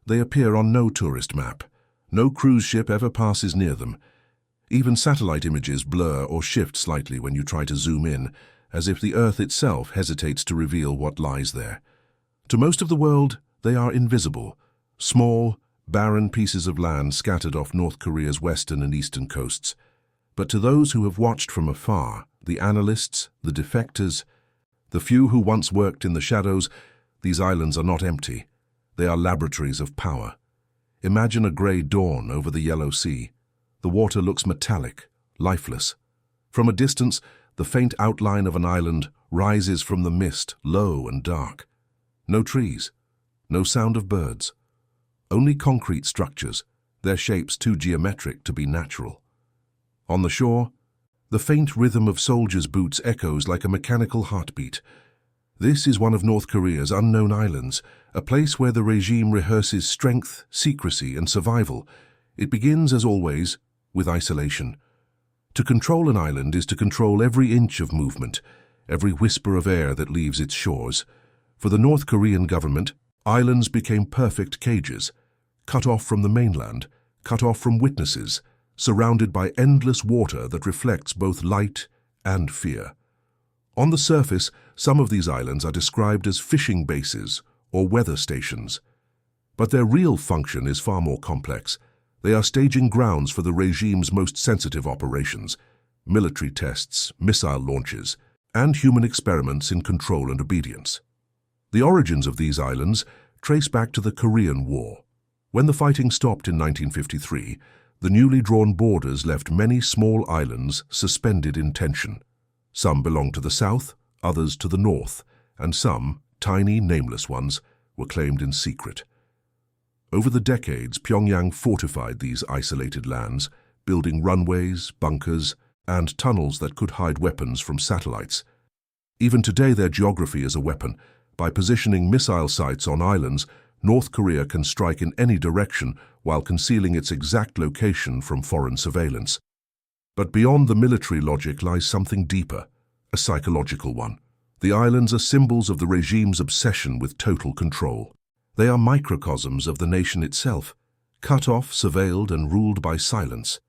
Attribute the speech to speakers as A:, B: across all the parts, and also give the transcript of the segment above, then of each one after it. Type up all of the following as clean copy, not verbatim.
A: they appear on no tourist map. No cruise ship ever passes near them. Even satellite images blur or shift slightly when you try to zoom in, as if the Earth itself hesitates to reveal what lies there. To most of the world, they are invisible, small, barren pieces of land scattered off North Korea's western and eastern coasts. But to those who have watched from afar, the analysts, the defectors, the few who once worked in the shadows, these islands are not empty. They are laboratories of power. Imagine a grey dawn over the Yellow Sea. The water looks metallic, lifeless. From a distance, the faint outline of an island rises from the mist, low and dark. No trees, no sound of birds. Only concrete structures, their shapes too geometric to be natural. On the shore, the faint rhythm of soldiers' boots echoes like a mechanical heartbeat. This is one of North Korea's unknown islands, a place where the regime rehearses strength, secrecy, and survival. It begins, as always, with isolation. To control an island is to control every inch of movement, every whisper of air that leaves its shores. For the North Korean government, islands became perfect cages, cut off from the mainland, cut off from witnesses, surrounded by endless water that reflects both light and fear. On the surface, some of these islands are described as fishing bases or weather stations. But their real function is far more complex. They are staging grounds for the regime's most sensitive operations, military tests, missile launches, and human experiments in control and obedience. The origins of these islands trace back to the Korean War. When the fighting stopped in 1953, the newly drawn borders left many small islands suspended in tension. Some belonged to the south, others to the north, and some, tiny, nameless ones, were claimed in secret. Over the decades, Pyongyang fortified these isolated lands, building runways, bunkers, and tunnels that could hide weapons from satellites. Even today, their geography is a weapon. By positioning missile sites on islands, North Korea can strike in any direction while concealing its exact location from foreign surveillance. But beyond the military logic lies something deeper, a psychological one. The islands are symbols of the regime's obsession with total control. They are microcosms of the nation itself, cut off, surveilled, and ruled by silence.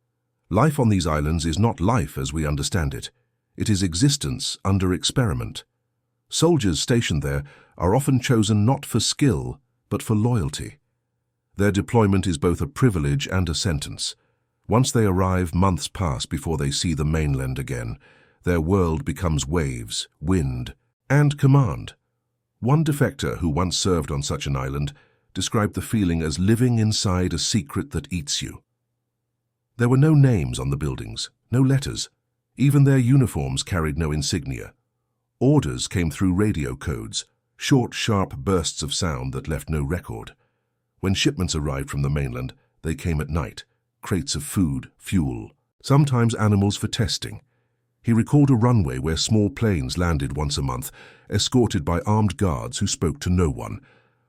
A: Life on these islands is not life as we understand it. It is existence under experiment. Soldiers stationed there are often chosen not for skill, but for loyalty. Their deployment is both a privilege and a sentence. Once they arrive, months pass before they see the mainland again. Their world becomes waves, wind, and command. One defector who once served on such an island described the feeling as living inside a secret that eats you. There were no names on the buildings, no letters. Even their uniforms carried no insignia. Orders came through radio codes, short, sharp bursts of sound that left no record. When shipments arrived from the mainland, they came at night, crates of food, fuel, sometimes animals for testing. He recalled a runway where small planes landed once a month, escorted by armed guards who spoke to no one.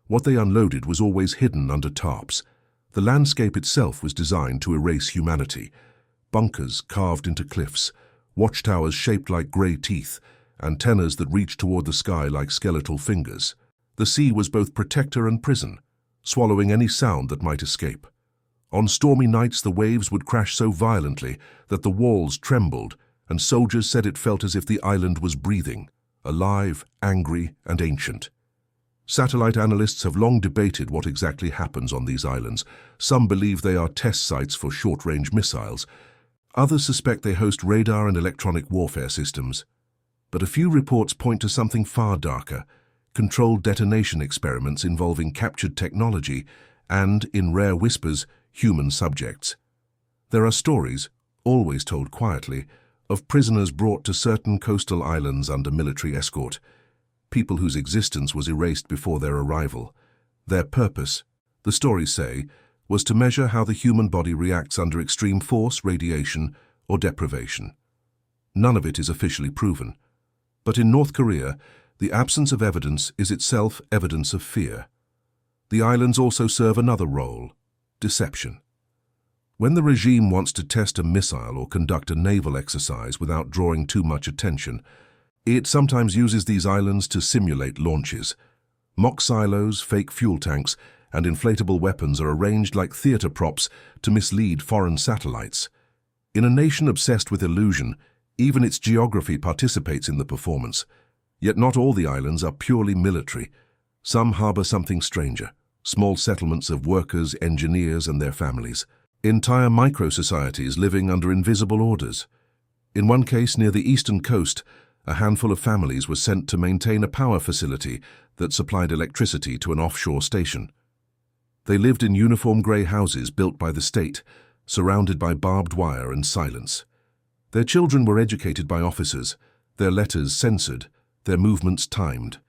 A: What they unloaded was always hidden under tarps. The landscape itself was designed to erase humanity. Bunkers carved into cliffs, watchtowers shaped like grey teeth, antennas that reached toward the sky like skeletal fingers. The sea was both protector and prison, swallowing any sound that might escape. On stormy nights, the waves would crash so violently that the walls trembled, and soldiers said it felt as if the island was breathing, alive, angry, and ancient. Satellite analysts have long debated what exactly happens on these islands. Some believe they are test sites for short-range missiles. Others suspect they host radar and electronic warfare systems. But a few reports point to something far darker, controlled detonation experiments involving captured technology and, in rare whispers, human subjects. There are stories, always told quietly, of prisoners brought to certain coastal islands under military escort, people whose existence was erased before their arrival. Their purpose, the stories say, was to measure how the human body reacts under extreme force, radiation, or deprivation. None of it is officially proven. But in North Korea, the absence of evidence is itself evidence of fear. The islands also serve another role: deception. When the regime wants to test a missile or conduct a naval exercise without drawing too much attention, it sometimes uses these islands to simulate launches. Mock silos, fake fuel tanks, and inflatable weapons are arranged like theater props to mislead foreign satellites. In a nation obsessed with illusion, even its geography participates in the performance. Yet not all the islands are purely military. Some harbor something stranger, small settlements of workers, engineers, and their families. Entire micro-societies living under invisible orders. In one case near the eastern coast, a handful of families were sent to maintain a power facility that supplied electricity to an offshore station. They lived in uniform grey houses built by the state, surrounded by barbed wire and silence. Their children were educated by officers, their letters censored, their movements timed.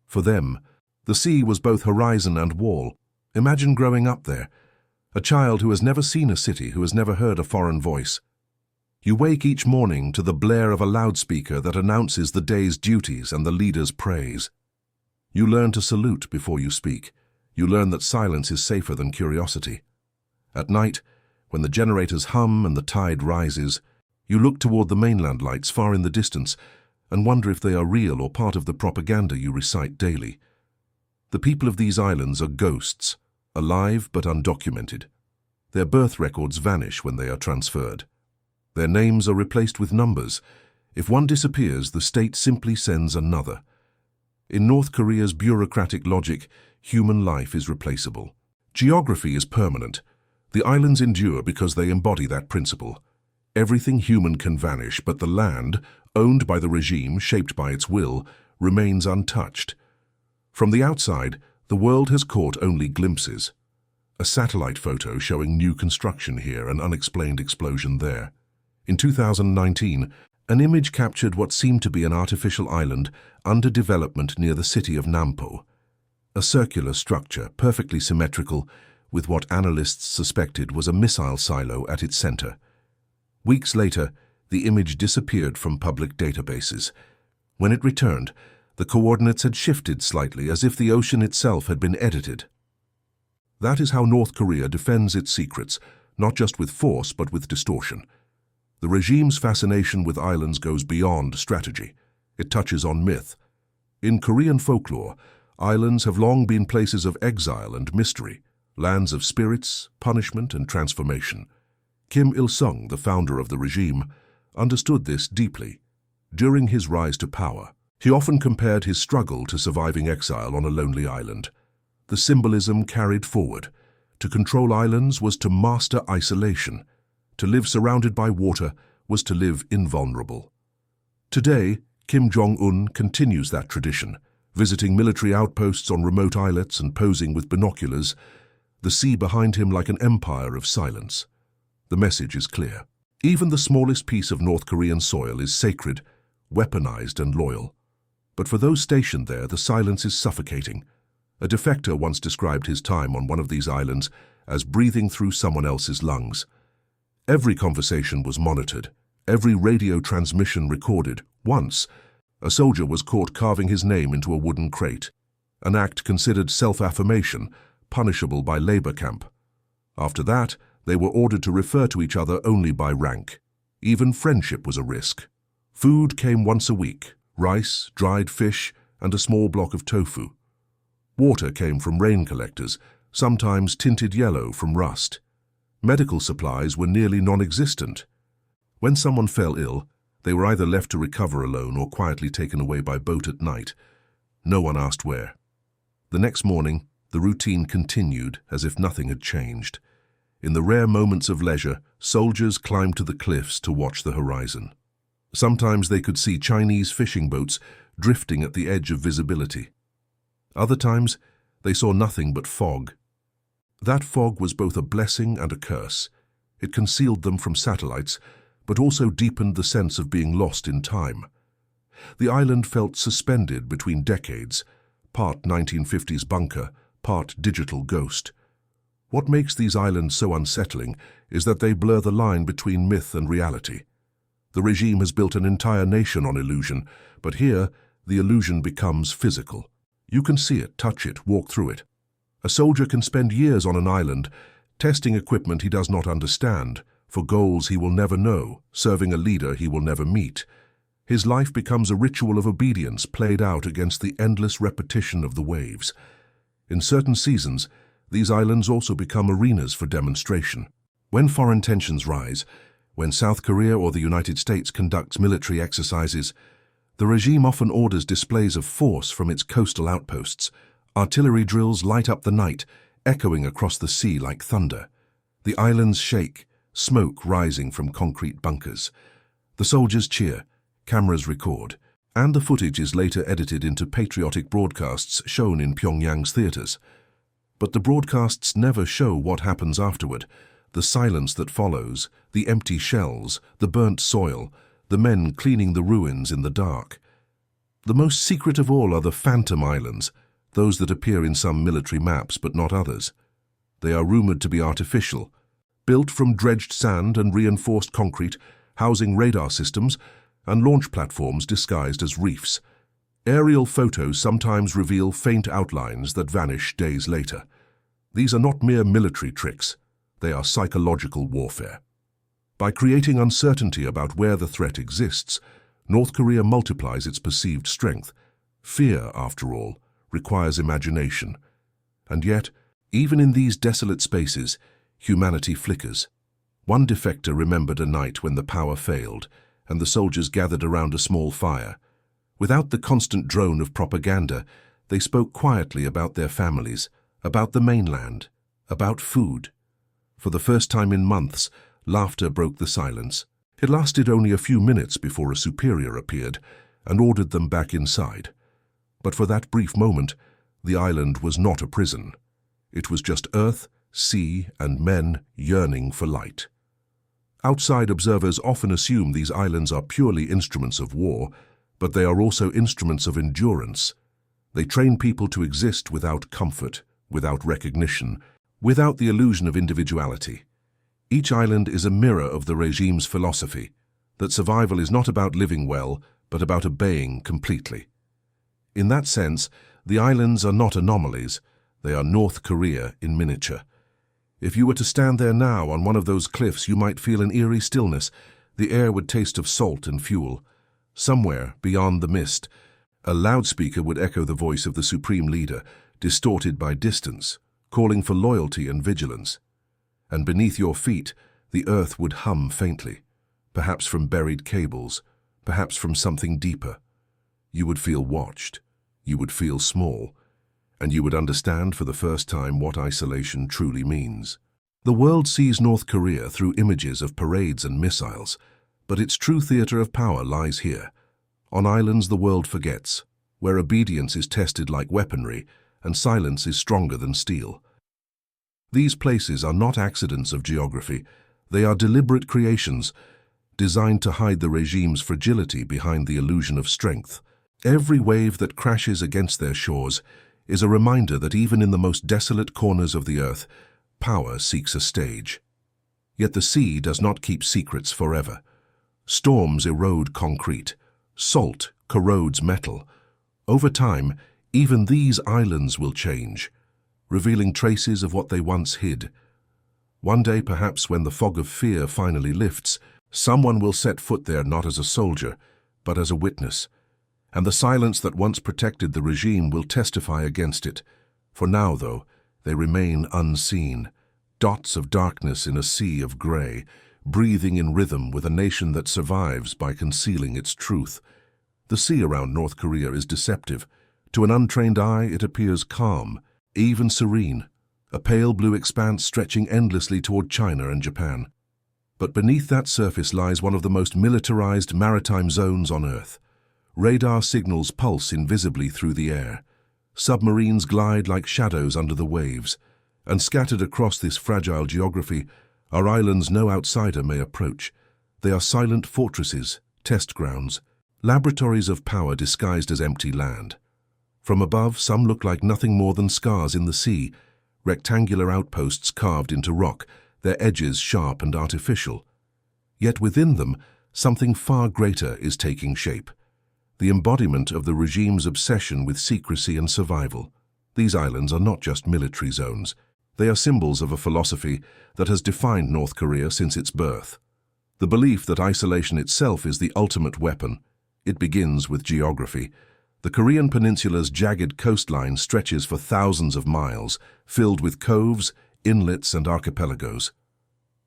A: For them, the sea was both horizon and wall. Imagine growing up there, a child who has never seen a city, who has never heard a foreign voice. You wake each morning to the blare of a loudspeaker that announces the day's duties and the leader's praise. You learn to salute before you speak. You learn that silence is safer than curiosity. At night, when the generators hum and the tide rises, you look toward the mainland lights far in the distance and wonder if they are real or part of the propaganda you recite daily. The people of these islands are ghosts, alive but undocumented. Their birth records vanish when they are transferred. Their names are replaced with numbers. If one disappears, the state simply sends another. In North Korea's bureaucratic logic, human life is replaceable. Geography is permanent. The islands endure because they embody that principle. Everything human can vanish, but the land, owned by the regime, shaped by its will, remains untouched. From the outside, the world has caught only glimpses. A satellite photo showing new construction here, an unexplained explosion there. In 2019, an image captured what seemed to be an artificial island under development near the city of Nampo. A circular structure, perfectly symmetrical, with what analysts suspected was a missile silo at its center. Weeks later, the image disappeared from public databases. When it returned, the coordinates had shifted slightly, as if the ocean itself had been edited. That is how North Korea defends its secrets, not just with force but with distortion. The regime's fascination with islands goes beyond strategy. It touches on myth. In Korean folklore, islands have long been places of exile and mystery, lands of spirits, punishment, and transformation. Kim Il-sung, the founder of the regime, understood this deeply. During his rise to power, he often compared his struggle to surviving exile on a lonely island. The symbolism carried forward. To control islands was to master isolation. To live surrounded by water was to live invulnerable. Today, Kim Jong-un continues that tradition, visiting military outposts on remote islets and posing with binoculars, the sea behind him like an empire of silence. The message is clear. Even the smallest piece of North Korean soil is sacred, weaponized and loyal. But for those stationed there, the silence is suffocating. A defector once described his time on one of these islands as breathing through someone else's lungs. Every conversation was monitored, every radio transmission recorded. Once, a soldier was caught carving his name into a wooden crate, an act considered self-affirmation, punishable by labor camp. After that, they were ordered to refer to each other only by rank. Even friendship was a risk. Food came once a week, rice, dried fish, and a small block of tofu. Water came from rain collectors, sometimes tinted yellow from rust. Medical supplies were nearly non-existent. When someone fell ill, they were either left to recover alone or quietly taken away by boat at night. No one asked where. The next morning, the routine continued as if nothing had changed. In the rare moments of leisure, soldiers climbed to the cliffs to watch the horizon. Sometimes they could see Chinese fishing boats drifting at the edge of visibility. Other times, they saw nothing but fog. That fog was both a blessing and a curse. It concealed them from satellites, but also deepened the sense of being lost in time. The island felt suspended between decades, part 1950s bunker, part digital ghost. What makes these islands so unsettling is that they blur the line between myth and reality. The regime has built an entire nation on illusion, but here, the illusion becomes physical. You can see it, touch it, walk through it. A soldier can spend years on an island, testing equipment he does not understand, for goals he will never know, serving a leader he will never meet. His life becomes a ritual of obedience played out against the endless repetition of the waves. In certain seasons, these islands also become arenas for demonstration. When foreign tensions rise, when South Korea or the United States conducts military exercises, the regime often orders displays of force from its coastal outposts. Artillery drills light up the night, echoing across the sea like thunder. The islands shake, smoke rising from concrete bunkers. The soldiers cheer, cameras record, and the footage is later edited into patriotic broadcasts shown in Pyongyang's theaters. But the broadcasts never show what happens afterward: the silence that follows, the empty shells, the burnt soil, the men cleaning the ruins in the dark. The most secret of all are the phantom islands, those that appear in some military maps but not others. They are rumored to be artificial, built from dredged sand and reinforced concrete, housing radar systems and launch platforms disguised as reefs. Aerial photos sometimes reveal faint outlines that vanish days later. These are not mere military tricks, they are psychological warfare. By creating uncertainty about where the threat exists, North Korea multiplies its perceived strength. Fear, after all, requires imagination. And yet, even in these desolate spaces, humanity flickers. One defector remembered a night when the power failed, and the soldiers gathered around a small fire. Without the constant drone of propaganda, they spoke quietly about their families, about the mainland, about food. For the first time in months, laughter broke the silence. It lasted only a few minutes before a superior appeared and ordered them back inside. But for that brief moment, the island was not a prison. It was just earth, sea, and men yearning for light. Outside observers often assume these islands are purely instruments of war, but they are also instruments of endurance. They train people to exist without comfort, without recognition, without the illusion of individuality. Each island is a mirror of the regime's philosophy, that survival is not about living well, but about obeying completely. In that sense, the islands are not anomalies, they are North Korea in miniature. If you were to stand there now on one of those cliffs, you might feel an eerie stillness. The air would taste of salt and fuel. Somewhere, beyond the mist, a loudspeaker would echo the voice of the supreme leader, distorted by distance, calling for loyalty and vigilance. And beneath your feet, the earth would hum faintly, perhaps from buried cables, perhaps from something deeper. You would feel watched, you would feel small, and you would understand for the first time what isolation truly means. The world sees North Korea through images of parades and missiles, but its true theater of power lies here. On islands the world forgets, where obedience is tested like weaponry and silence is stronger than steel. These places are not accidents of geography, they are deliberate creations, designed to hide the regime's fragility behind the illusion of strength. Every wave that crashes against their shores is a reminder that even in the most desolate corners of the earth, power seeks a stage. Yet the sea does not keep secrets forever. Storms erode concrete. Salt corrodes metal. Over time, even these islands will change, revealing traces of what they once hid. One day, perhaps when the fog of fear finally lifts, someone will set foot there not as a soldier, but as a witness. And the silence that once protected the regime will testify against it. For now, though, they remain unseen, dots of darkness in a sea of grey, breathing in rhythm with a nation that survives by concealing its truth. The sea around North Korea is deceptive. To an untrained eye, it appears calm, even serene, a pale blue expanse stretching endlessly toward China and Japan. But beneath that surface lies one of the most militarized maritime zones on Earth. Radar signals pulse invisibly through the air. Submarines glide like shadows under the waves, and scattered across this fragile geography are islands no outsider may approach. They are silent fortresses, test grounds, laboratories of power disguised as empty land. From above, some look like nothing more than scars in the sea, rectangular outposts carved into rock, their edges sharp and artificial. Yet within them, something far greater is taking shape. The embodiment of the regime's obsession with secrecy and survival. These islands are not just military zones. They are symbols of a philosophy that has defined North Korea since its birth. The belief that isolation itself is the ultimate weapon. It begins with geography. The Korean peninsula's jagged coastline stretches for thousands of miles, filled with coves, inlets, and archipelagos.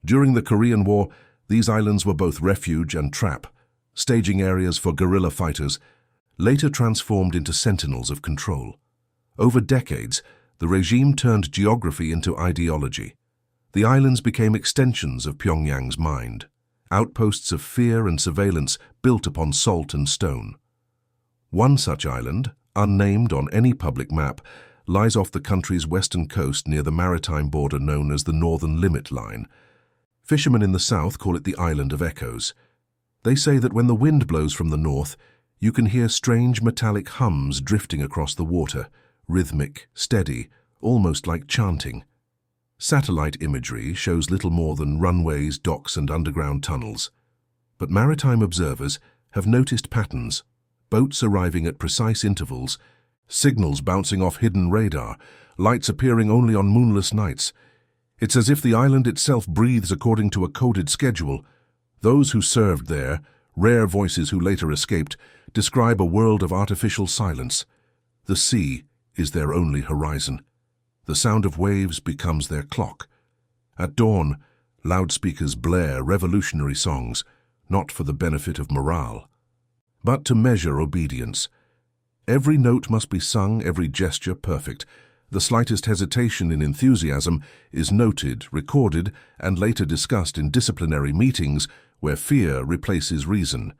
A: During the Korean War, these islands were both refuge and trap, staging areas for guerrilla fighters, later transformed into sentinels of control. Over decades, the regime turned geography into ideology. The islands became extensions of Pyongyang's mind, outposts of fear and surveillance built upon salt and stone. One such island, unnamed on any public map, lies off the country's western coast near the maritime border known as the Northern Limit Line. Fishermen in the south call it the Island of Echoes. They say that when the wind blows from the north, you can hear strange metallic hums drifting across the water, rhythmic, steady, almost like chanting. Satellite imagery shows little more than runways, docks, and underground tunnels. But maritime observers have noticed patterns, boats arriving at precise intervals, signals bouncing off hidden radar, lights appearing only on moonless nights. It's as if the island itself breathes according to a coded schedule. Those who served there, rare voices who later escaped, describe a world of artificial silence. The sea is their only horizon. The sound of waves becomes their clock. At dawn, loudspeakers blare revolutionary songs, not for the benefit of morale, but to measure obedience. Every note must be sung, every gesture perfect. The slightest hesitation in enthusiasm is noted, recorded, and later discussed in disciplinary meetings where fear replaces reason.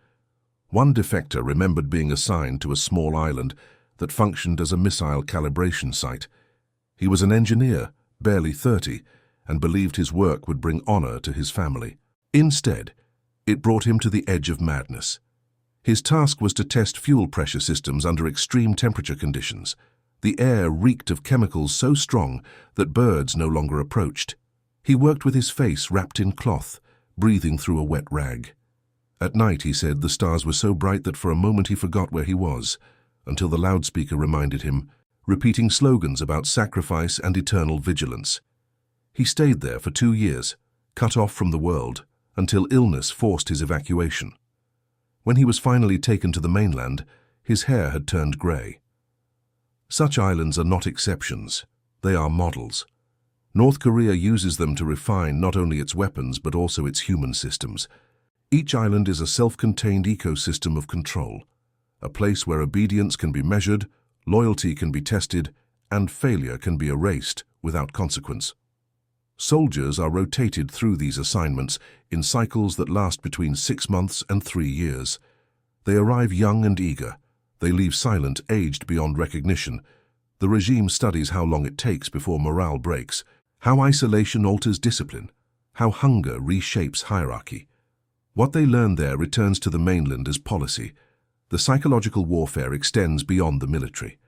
A: One defector remembered being assigned to a small island that functioned as a missile calibration site. He was an engineer, barely 30, and believed his work would bring honor to his family. Instead, it brought him to the edge of madness. His task was to test fuel pressure systems under extreme temperature conditions. The air reeked of chemicals so strong that birds no longer approached. He worked with his face wrapped in cloth, breathing through a wet rag. At night, he said, the stars were so bright that for a moment he forgot where he was, until the loudspeaker reminded him, repeating slogans about sacrifice and eternal vigilance. He stayed there for 2 years, cut off from the world, until illness forced his evacuation. When he was finally taken to the mainland, his hair had turned grey. Such islands are not exceptions, they are models. North Korea uses them to refine not only its weapons but also its human systems. Each island is a self-contained ecosystem of control, a place where obedience can be measured, loyalty can be tested, and failure can be erased without consequence. Soldiers are rotated through these assignments in cycles that last between 6 months and 3 years. They arrive young and eager. They leave silent, aged beyond recognition. The regime studies how long it takes before morale breaks, how isolation alters discipline, how hunger reshapes hierarchy. What they learn there returns to the mainland as policy. The psychological warfare extends beyond the military.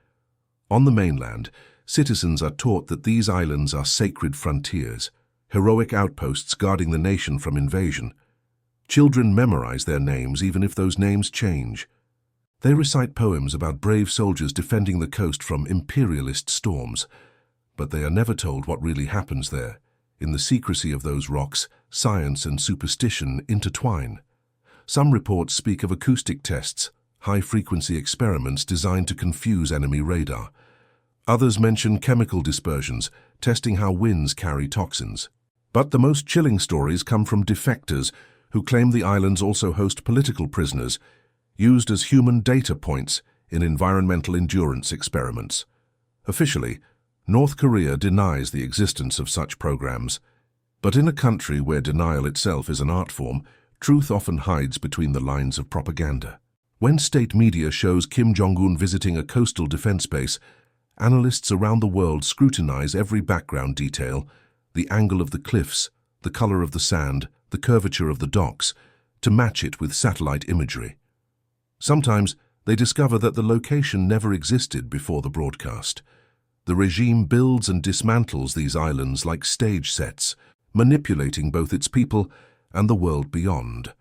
A: On the mainland, citizens are taught that these islands are sacred frontiers, heroic outposts guarding the nation from invasion. Children memorize their names even if those names change. They recite poems about brave soldiers defending the coast from imperialist storms. But they are never told what really happens there. In the secrecy of those rocks, science and superstition intertwine. Some reports speak of acoustic tests, high-frequency experiments designed to confuse enemy radar. Others mention chemical dispersions, testing how winds carry toxins. But the most chilling stories come from defectors who claim the islands also host political prisoners, used as human data points in environmental endurance experiments. Officially, North Korea denies the existence of such programs. But in a country where denial itself is an art form, truth often hides between the lines of propaganda. When state media shows Kim Jong-un visiting a coastal defense base, analysts around the world scrutinize every background detail, the angle of the cliffs, the color of the sand, the curvature of the docks, to match it with satellite imagery. Sometimes they discover that the location never existed before the broadcast. The regime builds and dismantles these islands like stage sets, manipulating both its people and the world beyond.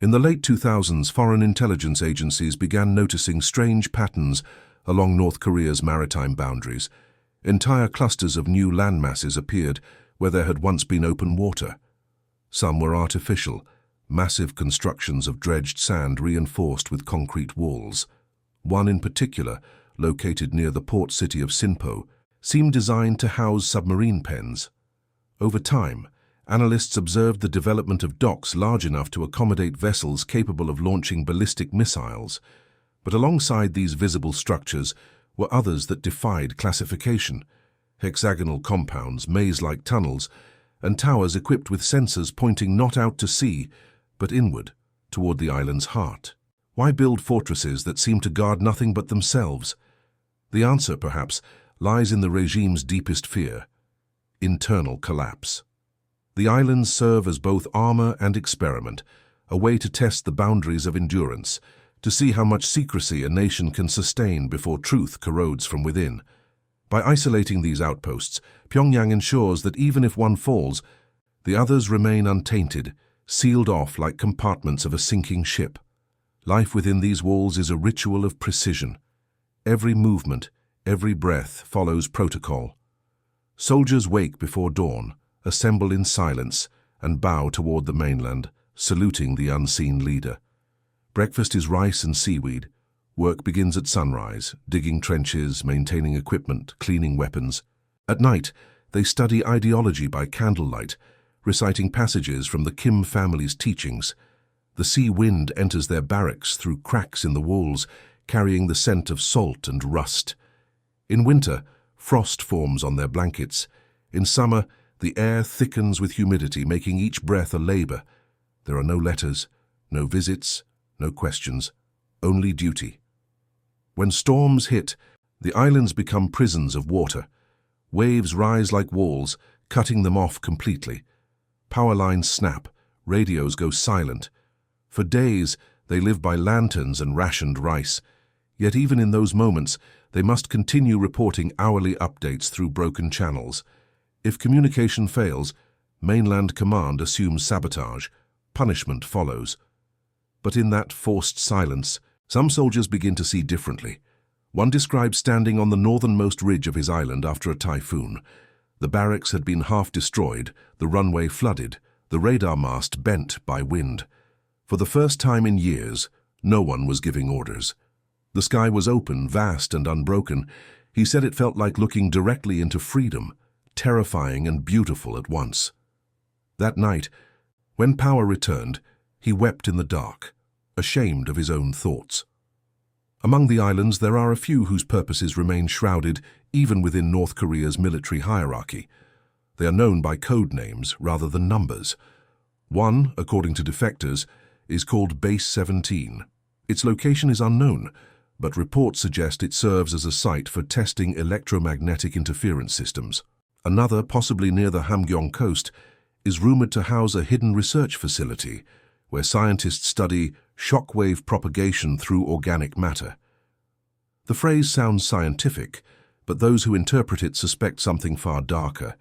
A: In the late 2000s, foreign intelligence agencies began noticing strange patterns along North Korea's maritime boundaries. Entire clusters of new landmasses appeared where there had once been open water. Some were artificial, massive constructions of dredged sand reinforced with concrete walls. One in particular, located near the port city of Sinpo, seemed designed to house submarine pens. Over time, analysts observed the development of docks large enough to accommodate vessels capable of launching ballistic missiles. But alongside these visible structures were others that defied classification: hexagonal compounds, maze-like tunnels, and towers equipped with sensors pointing not out to sea, but inward, toward the island's heart. Why build fortresses that seem to guard nothing but themselves? The answer, perhaps, lies in the regime's deepest fear: internal collapse. The islands serve as both armor and experiment, a way to test the boundaries of endurance, to see how much secrecy a nation can sustain before truth corrodes from within. By isolating these outposts, Pyongyang ensures that even if one falls, the others remain untainted, sealed off like compartments of a sinking ship. Life within these walls is a ritual of precision. Every movement, every breath follows protocol. Soldiers wake before dawn, assemble in silence, and bow toward the mainland, saluting the unseen leader. Breakfast is rice and seaweed. Work begins at sunrise, digging trenches, maintaining equipment, cleaning weapons. At night, they study ideology by candlelight, reciting passages from the Kim family's teachings. The sea wind enters their barracks through cracks in the walls, carrying the scent of salt and rust. In winter, frost forms on their blankets. In summer, the air thickens with humidity, making each breath a labor. There are no letters, no visits, no questions, only duty. When storms hit, the islands become prisons of water. Waves rise like walls, cutting them off completely. Power lines snap, radios go silent. For days, they live by lanterns and rationed rice. Yet even in those moments, they must continue reporting hourly updates through broken channels. If communication fails, mainland command assumes sabotage. Punishment follows. But in that forced silence, some soldiers begin to see differently. One describes standing on the northernmost ridge of his island after a typhoon. The barracks had been half destroyed, the runway flooded, the radar mast bent by wind. For the first time in years, no one was giving orders. The sky was open, vast and unbroken. He said it felt like looking directly into freedom, terrifying and beautiful at once. That night, when power returned, he wept in the dark, ashamed of his own thoughts. Among the islands, there are a few whose purposes remain shrouded even within North Korea's military hierarchy. They are known by code names rather than numbers. One, according to defectors, is called Base 17. Its location is unknown, but reports suggest it serves as a site for testing electromagnetic interference systems. Another, possibly near the Hamgyong coast, is rumored to house a hidden research facility where scientists study shockwave propagation through organic matter. The phrase sounds scientific, but those who interpret it suspect something far darker.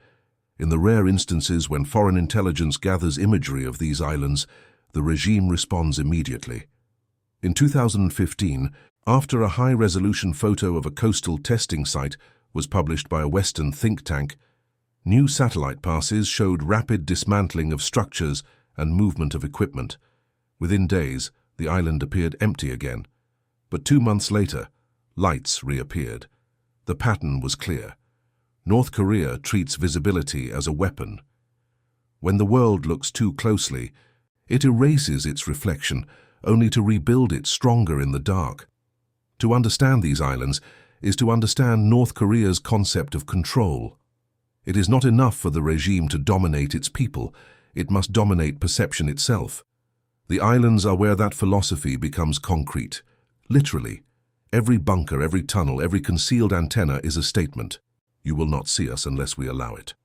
A: In the rare instances when foreign intelligence gathers imagery of these islands, the regime responds immediately. In 2015, after a high-resolution photo of a coastal testing site was published by a Western think tank, new satellite passes showed rapid dismantling of structures and movement of equipment. Within days, the island appeared empty again. But 2 months later, lights reappeared. The pattern was clear. North Korea treats visibility as a weapon. When the world looks too closely, it erases its reflection, only to rebuild it stronger in the dark. To understand these islands is to understand North Korea's concept of control. It is not enough for the regime to dominate its people, it must dominate perception itself. The islands are where that philosophy becomes concrete. Literally, every bunker, every tunnel, every concealed antenna is a statement. You will not see us unless we allow it.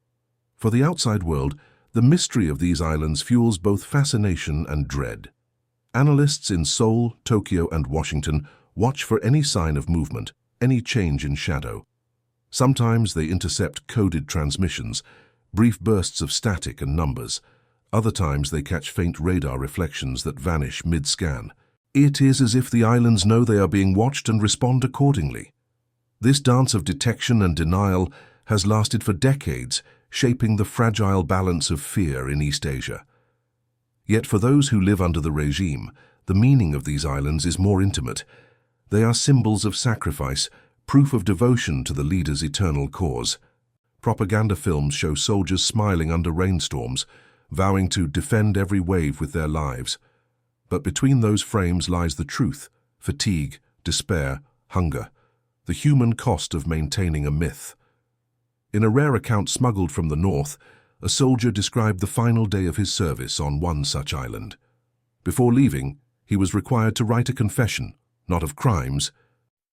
A: For the outside world, the mystery of these islands fuels both fascination and dread. Analysts in Seoul, Tokyo, and Washington watch for any sign of movement, any change in shadow. Sometimes they intercept coded transmissions, brief bursts of static and numbers. Other times they catch faint radar reflections that vanish mid-scan. It is as if the islands know they are being watched and respond accordingly. This dance of detection and denial has lasted for decades, shaping the fragile balance of fear in East Asia. Yet for those who live under the regime, the meaning of these islands is more intimate. They are symbols of sacrifice, proof of devotion to the leader's eternal cause. Propaganda films show soldiers smiling under rainstorms, vowing to defend every wave with their lives. But between those frames lies the truth: fatigue, despair, hunger, the human cost of maintaining a myth. In a rare account smuggled from the north, a soldier described the final day of his service on one such island. Before leaving, he was required to write a confession, not of crimes,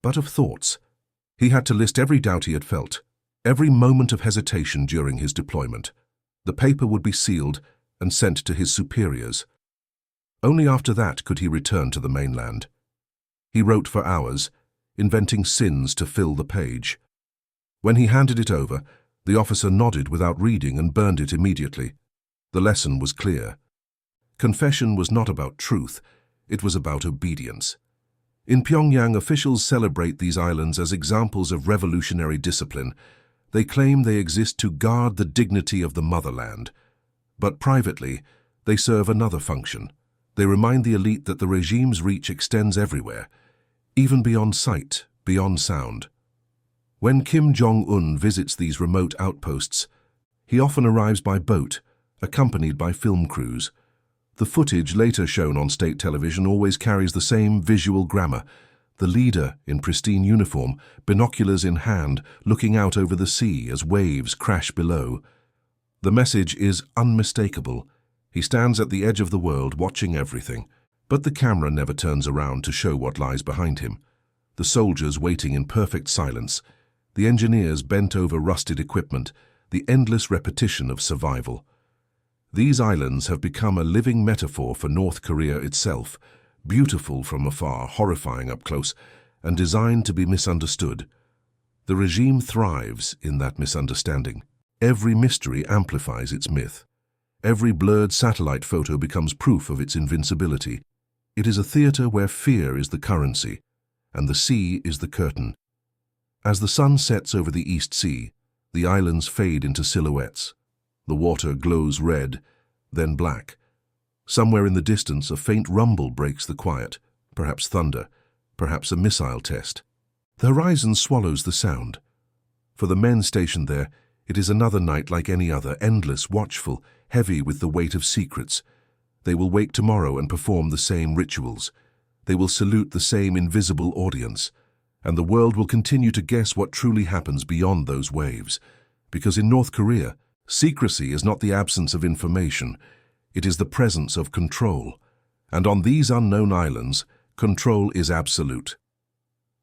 A: but of thoughts. He had to list every doubt he had felt, every moment of hesitation during his deployment. The paper would be sealed and sent to his superiors. Only after that could he return to the mainland. He wrote for hours, inventing sins to fill the page. When he handed it over, the officer nodded without reading and burned it immediately. The lesson was clear. Confession was not about truth, it was about obedience. In Pyongyang, officials celebrate these islands as examples of revolutionary discipline. They claim they exist to guard the dignity of the motherland. But privately, they serve another function. They remind the elite that the regime's reach extends everywhere, even beyond sight, beyond sound. When Kim Jong-un visits these remote outposts, he often arrives by boat, accompanied by film crews. The footage later shown on state television always carries the same visual grammar: the leader in pristine uniform, binoculars in hand, looking out over the sea as waves crash below. The message is unmistakable. He stands at the edge of the world, watching everything. But the camera never turns around to show what lies behind him. The soldiers waiting in perfect silence, the engineers bent over rusted equipment, the endless repetition of survival. These islands have become a living metaphor for North Korea itself, beautiful from afar, horrifying up close, and designed to be misunderstood. The regime thrives in that misunderstanding. Every mystery amplifies its myth. Every blurred satellite photo becomes proof of its invincibility. It is a theater where fear is the currency, and the sea is the curtain. As the sun sets over the East Sea, the islands fade into silhouettes. The water glows red, then black. Somewhere in the distance, a faint rumble breaks the quiet, perhaps thunder, perhaps a missile test. The horizon swallows the sound. For the men stationed there, it is another night like any other, endless, watchful, heavy with the weight of secrets. They will wake tomorrow and perform the same rituals. They will salute the same invisible audience. And the world will continue to guess what truly happens beyond those waves. Because in North Korea, secrecy is not the absence of information, it is the presence of control. And on these unknown islands, control is absolute.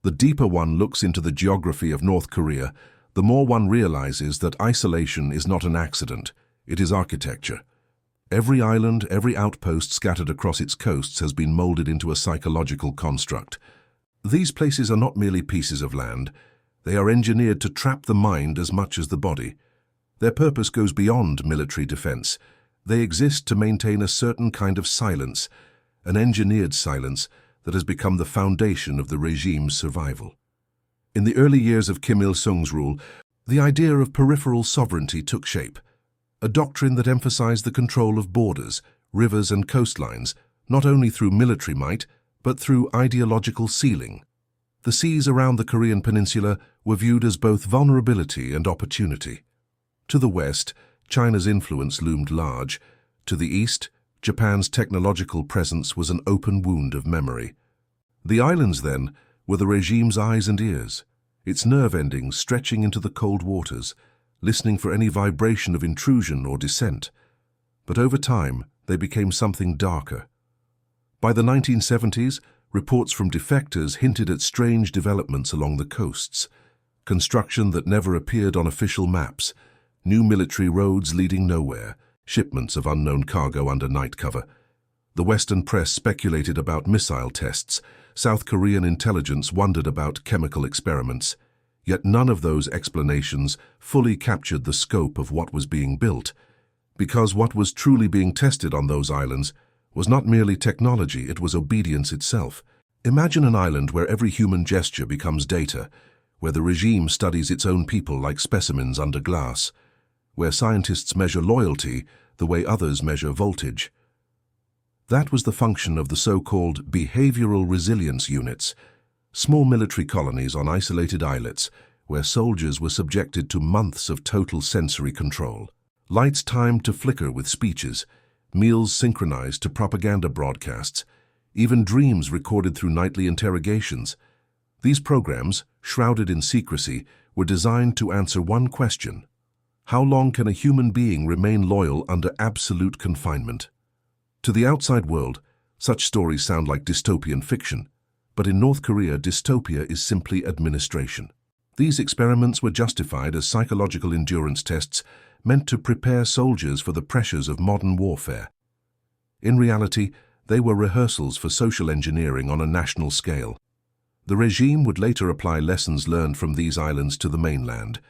A: The deeper one looks into the geography of North Korea, the more one realizes that isolation is not an accident, it is architecture. Every island, every outpost scattered across its coasts has been molded into a psychological construct. These places are not merely pieces of land. They are engineered to trap the mind as much as the body. Their purpose goes beyond military defense. They exist to maintain a certain kind of silence, an engineered silence that has become the foundation of the regime's survival. In the early years of Kim Il-sung's rule, the idea of peripheral sovereignty took shape, a doctrine that emphasized the control of borders, rivers and coastlines, not only through military might, but through ideological sealing. The seas around the Korean peninsula were viewed as both vulnerability and opportunity. To the west, China's influence loomed large. To the east, Japan's technological presence was an open wound of memory. The islands, then, were the regime's eyes and ears, its nerve endings stretching into the cold waters, listening for any vibration of intrusion or dissent. But over time, they became something darker. By the 1970s, reports from defectors hinted at strange developments along the coasts, construction that never appeared on official maps, new military roads leading nowhere, shipments of unknown cargo under night cover. The Western press speculated about missile tests, South Korean intelligence wondered about chemical experiments, yet none of those explanations fully captured the scope of what was being built, because what was truly being tested on those islands was not merely technology, it was obedience itself. Imagine an island where every human gesture becomes data, where the regime studies its own people like specimens under glass, where scientists measure loyalty the way others measure voltage. That was the function of the so-called behavioral resilience units. small military colonies on isolated islets where soldiers were subjected to months of total sensory control. Lights timed to flicker with speeches, meals synchronized to propaganda broadcasts, even dreams recorded through nightly interrogations. These programs, shrouded in secrecy, were designed to answer one question: how long can a human being remain loyal under absolute confinement? To the outside world, such stories sound like dystopian fiction, but in North Korea, dystopia is simply administration. These experiments were justified as psychological endurance tests meant to prepare soldiers for the pressures of modern warfare. In reality, they were rehearsals for social engineering on a national scale. The regime would later apply lessons learned from these islands to the mainland: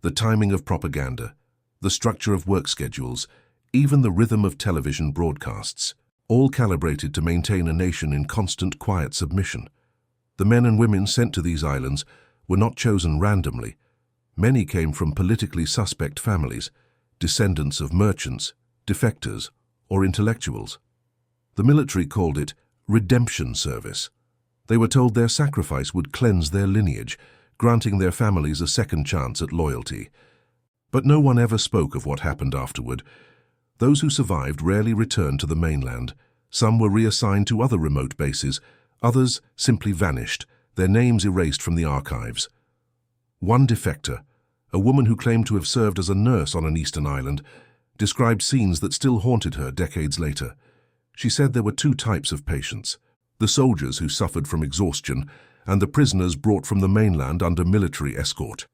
A: the timing of propaganda, the structure of work schedules, even the rhythm of television broadcasts, all calibrated to maintain a nation in constant quiet submission. The men and women sent to these islands were not chosen randomly. Many came from politically suspect families, descendants of merchants, defectors, or intellectuals. The military called it redemption service. They were told their sacrifice would cleanse their lineage, granting their families a second chance at loyalty. But no one ever spoke of what happened afterward. Those who survived rarely returned to the mainland. Some were reassigned to other remote bases, others simply vanished, their names erased from the archives. One defector, a woman who claimed to have served as a nurse on an eastern island, described scenes that still haunted her decades later. She said there were two types of patients: the soldiers who suffered from exhaustion and the prisoners brought from the mainland under military escort.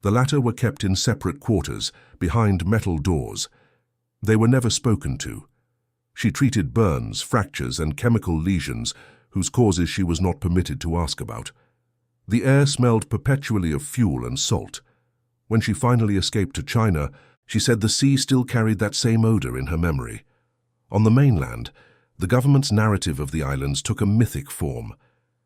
A: The latter were kept in separate quarters, behind metal doors. They were never spoken to. She treated burns, fractures, and chemical lesions whose causes she was not permitted to ask about. The air smelled perpetually of fuel and salt. When she finally escaped to China, she said the sea still carried that same odor in her memory. On the mainland, the government's narrative of the islands took a mythic form.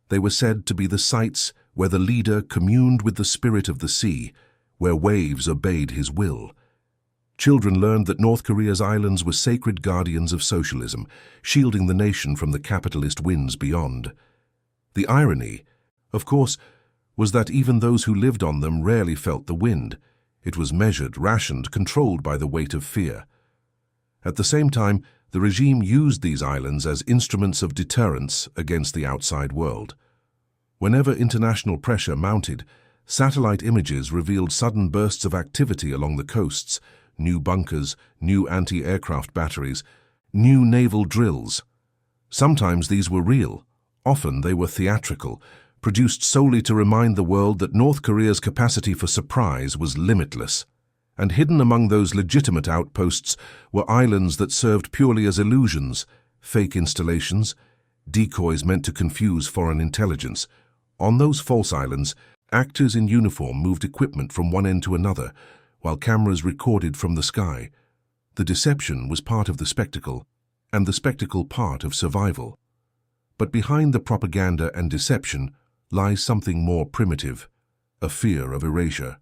A: They were said to be the sites where the leader communed with the spirit of the sea, where waves obeyed his will. Children learned that North Korea's islands were sacred guardians of socialism, shielding the nation from the capitalist winds beyond. The irony, of course, was that even those who lived on them rarely felt the wind. It was measured, rationed, controlled by the weight of fear. At the same time, the regime used these islands as instruments of deterrence against the outside world. Whenever international pressure mounted, satellite images revealed sudden bursts of activity along the coasts: new bunkers, new anti-aircraft batteries, new naval drills. Sometimes these were real, often they were theatrical, produced solely to remind the world that North Korea's capacity for surprise was limitless. And hidden among those legitimate outposts were islands that served purely as illusions, fake installations, decoys meant to confuse foreign intelligence. On those false islands, actors in uniform moved equipment from one end to another, while cameras recorded from the sky. The deception was part of the spectacle, and the spectacle part of survival. But behind the propaganda and deception lies something more primitive: a fear of erasure.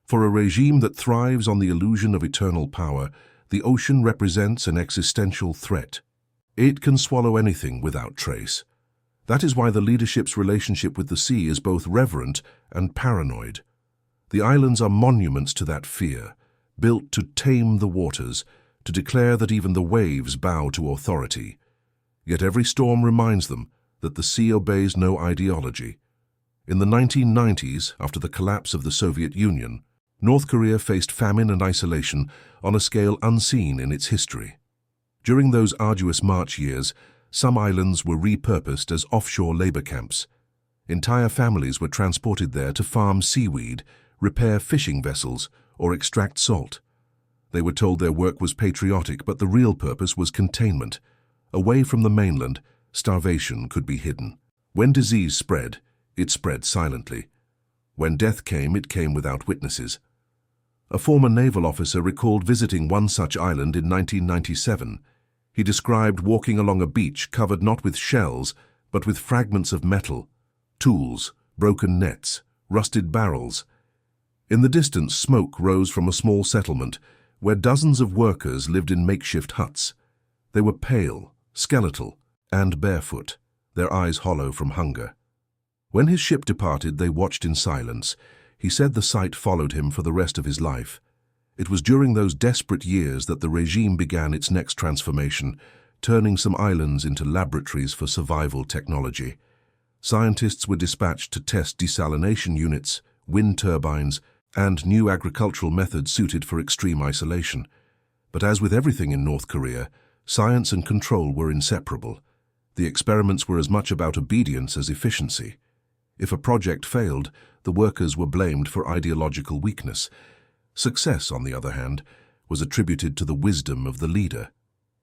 A: For a regime that thrives on the illusion of eternal power, the ocean represents an existential threat. It can swallow anything without trace. That is why the leadership's relationship with the sea is both reverent and paranoid. The islands are monuments to that fear, built to tame the waters, to declare that even the waves bow to authority. Yet every storm reminds them that the sea obeys no ideology. In the 1990s, after the collapse of the Soviet Union, North Korea faced famine and isolation on a scale unseen in its history. During those arduous March years, some islands were repurposed as offshore labor camps. Entire families were transported there to farm seaweed, repair fishing vessels, or extract salt. They were told their work was patriotic, but the real purpose was containment. Away from the mainland, starvation could be hidden. When disease spread, it spread silently. When death came, it came without witnesses. A former naval officer recalled visiting one such island in 1997. He described walking along a beach covered not with shells, but with fragments of metal, tools, broken nets, rusted barrels. In the distance, smoke rose from a small settlement where dozens of workers lived in makeshift huts. They were pale, skeletal, and barefoot, their eyes hollow from hunger. When his ship departed, they watched in silence. He said the sight followed him for the rest of his life. It was during those desperate years that the regime began its next transformation, turning some islands into laboratories for survival technology. Scientists were dispatched to test desalination units, wind turbines, and new agricultural methods suited for extreme isolation. But as with everything in North Korea, science and control were inseparable. The experiments were as much about obedience as efficiency. If a project failed, the workers were blamed for ideological weakness. Success, on the other hand, was attributed to the wisdom of the leader.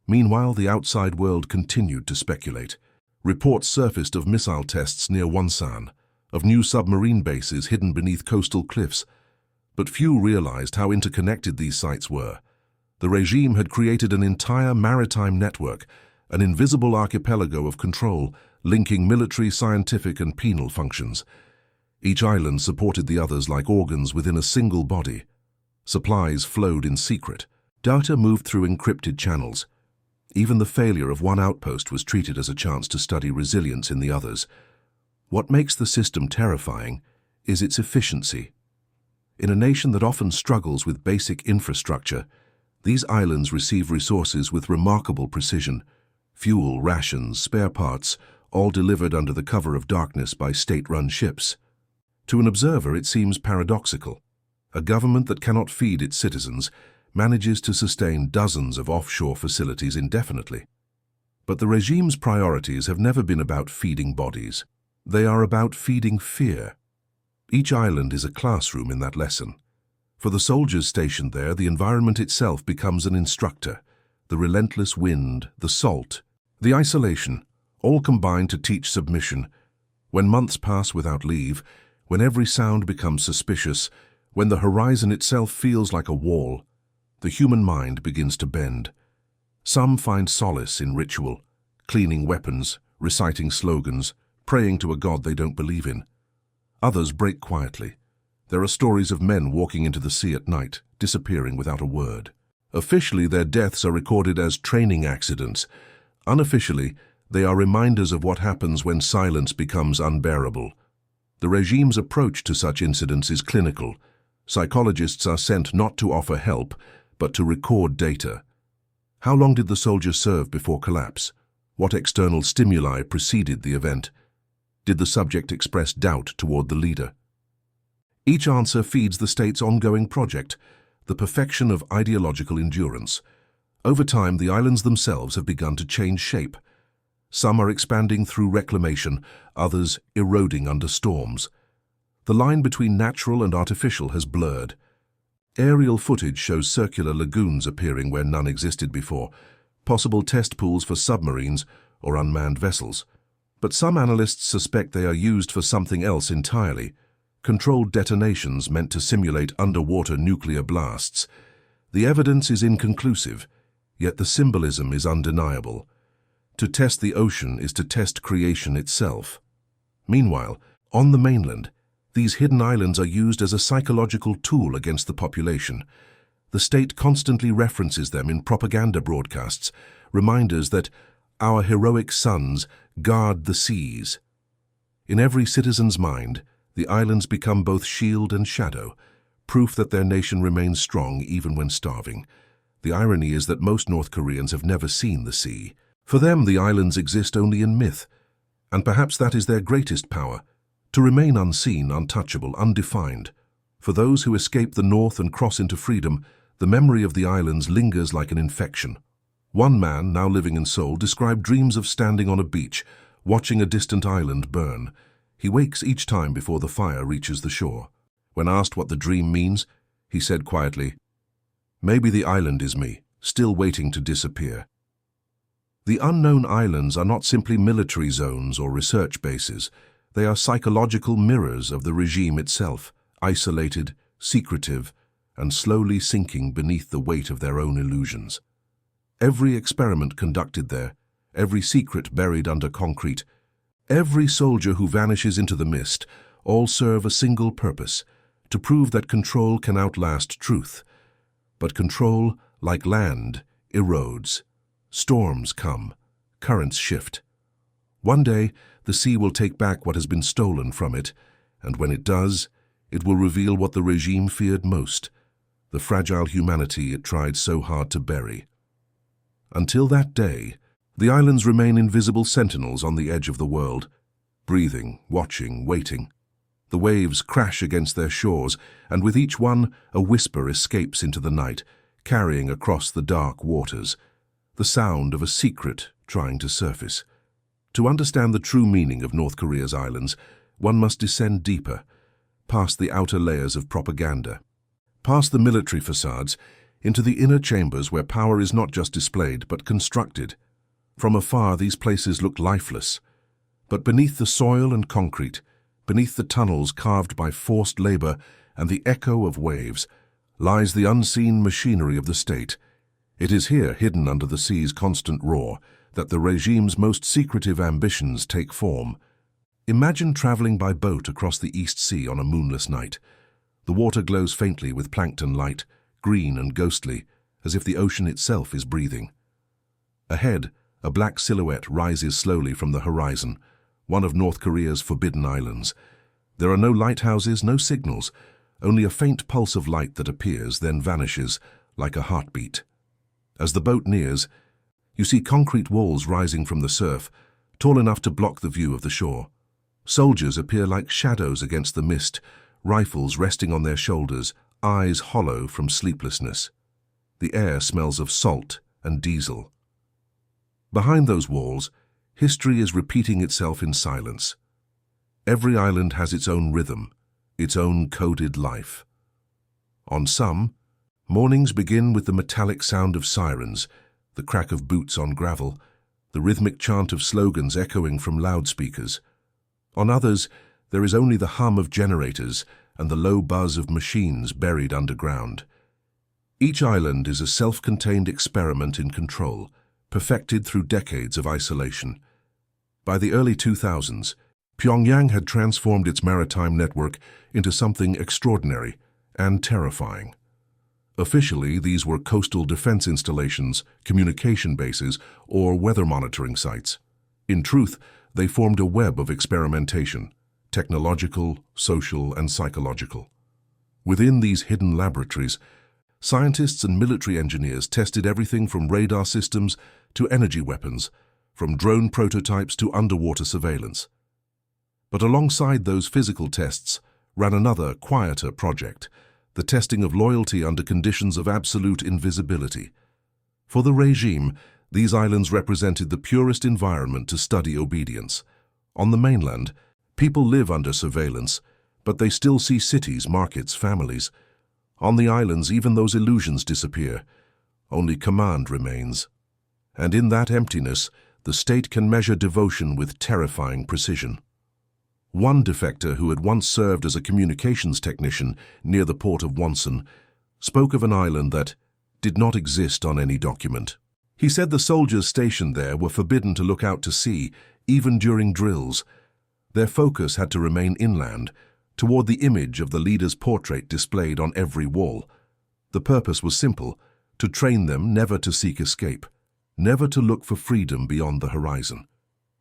A: Meanwhile, the outside world continued to speculate. Reports surfaced of missile tests near Wonsan, of new submarine bases hidden beneath coastal cliffs. But few realized how interconnected these sites were. The regime had created an entire maritime network, an invisible archipelago of control, linking military, scientific, and penal functions. Each island supported the others like organs within a single body. Supplies flowed in secret. Data moved through encrypted channels. Even the failure of one outpost was treated as a chance to study resilience in the others. What makes the system terrifying is its efficiency. In a nation that often struggles with basic infrastructure, these islands receive resources with remarkable precision. Fuel, rations, spare parts, all delivered under the cover of darkness by state-run ships. To an observer, it seems paradoxical. A government that cannot feed its citizens manages to sustain dozens of offshore facilities indefinitely. But the regime's priorities have never been about feeding bodies. They are about feeding fear. Each island is a classroom in that lesson. For the soldiers stationed there, the environment itself becomes an instructor. The relentless wind, the salt, the isolation, all combine to teach submission. When months pass without leave, when every sound becomes suspicious, when the horizon itself feels like a wall, the human mind begins to bend. Some find solace in ritual, cleaning weapons, reciting slogans, praying to a god they don't believe in. Others break quietly. There are stories of men walking into the sea at night, disappearing without a word. Officially, their deaths are recorded as training accidents. Unofficially, they are reminders of what happens when silence becomes unbearable. The regime's approach to such incidents is clinical. Psychologists are sent not to offer help, but to record data. How long did the soldier serve before collapse? What external stimuli preceded the event? Did the subject express doubt toward the leader? Each answer feeds the state's ongoing project, the perfection of ideological endurance. Over time, the islands themselves have begun to change shape. Some are expanding through reclamation, others eroding under storms. The line between natural and artificial has blurred. Aerial footage shows circular lagoons appearing where none existed before, possible test pools for submarines or unmanned vessels. But some analysts suspect they are used for something else entirely, controlled detonations meant to simulate underwater nuclear blasts. The evidence is inconclusive, yet the symbolism is undeniable. To test the ocean is to test creation itself. Meanwhile, on the mainland, these hidden islands are used as a psychological tool against the population. The state constantly references them in propaganda broadcasts, reminders that our heroic sons guard the seas. In every citizen's mind, the islands become both shield and shadow, proof that their nation remains strong even when starving. The irony is that most North Koreans have never seen the sea. For them, the islands exist only in myth, and perhaps that is their greatest power, to remain unseen, untouchable, undefined. For those who escape the north and cross into freedom, the memory of the islands lingers like an infection. One man, now living in Seoul, described dreams of standing on a beach, watching a distant island burn. He wakes each time before the fire reaches the shore. When asked what the dream means, he said quietly, "Maybe the island is me, still waiting to disappear." The unknown islands are not simply military zones or research bases. They are psychological mirrors of the regime itself, isolated, secretive, and slowly sinking beneath the weight of their own illusions. Every experiment conducted there, every secret buried under concrete, every soldier who vanishes into the mist, all serve a single purpose, to prove that control can outlast truth. But control, like land, erodes. Storms come, currents shift. One day, the sea will take back what has been stolen from it, and when it does, it will reveal what the regime feared most, the fragile humanity it tried so hard to bury. Until that day, the islands remain invisible sentinels on the edge of the world, breathing, watching, waiting. The waves crash against their shores, and with each one, a whisper escapes into the night, carrying across the dark waters, the sound of a secret trying to surface. To understand the true meaning of North Korea's islands, one must descend deeper, past the outer layers of propaganda, past the military facades, into the inner chambers where power is not just displayed but constructed. From afar, these places look lifeless, but beneath the soil and concrete, beneath the tunnels carved by forced labor and the echo of waves, lies the unseen machinery of the state. It is here, hidden under the sea's constant roar, that the regime's most secretive ambitions take form. Imagine traveling by boat across the East Sea on a moonless night. The water glows faintly with plankton light, green and ghostly, as if the ocean itself is breathing. Ahead, a black silhouette rises slowly from the horizon, one of North Korea's forbidden islands. There are no lighthouses, no signals, only a faint pulse of light that appears, then vanishes, like a heartbeat. As the boat nears, you see concrete walls rising from the surf, tall enough to block the view of the shore. Soldiers appear like shadows against the mist, rifles resting on their shoulders, eyes hollow from sleeplessness. The air smells of salt and diesel. Behind those walls, history is repeating itself in silence. Every island has its own rhythm, its own coded life. On some, mornings begin with the metallic sound of sirens, the crack of boots on gravel, the rhythmic chant of slogans echoing from loudspeakers. On others, there is only the hum of generators and the low buzz of machines buried underground. Each island is a self-contained experiment in control, perfected through decades of isolation. By the early 2000s, Pyongyang had transformed its maritime network into something extraordinary and terrifying. Officially, these were coastal defense installations, communication bases, or weather monitoring sites. In truth, they formed a web of experimentation, technological, social, and psychological. Within these hidden laboratories, scientists and military engineers tested everything from radar systems to energy weapons, from drone prototypes to underwater surveillance. But alongside those physical tests ran another, quieter project, the testing of loyalty under conditions of absolute invisibility. For the regime, these islands represented the purest environment to study obedience. On the mainland, people live under surveillance, but they still see cities, markets, families. On the islands, even those illusions disappear. Only command remains. And in that emptiness, the state can measure devotion with terrifying precision. One defector who had once served as a communications technician near the port of Wonsan spoke of an island that did not exist on any document. He said the soldiers stationed there were forbidden to look out to sea, even during drills. Their focus had to remain inland, toward the image of the leader's portrait displayed on every wall. The purpose was simple, to train them never to seek escape, never to look for freedom beyond the horizon.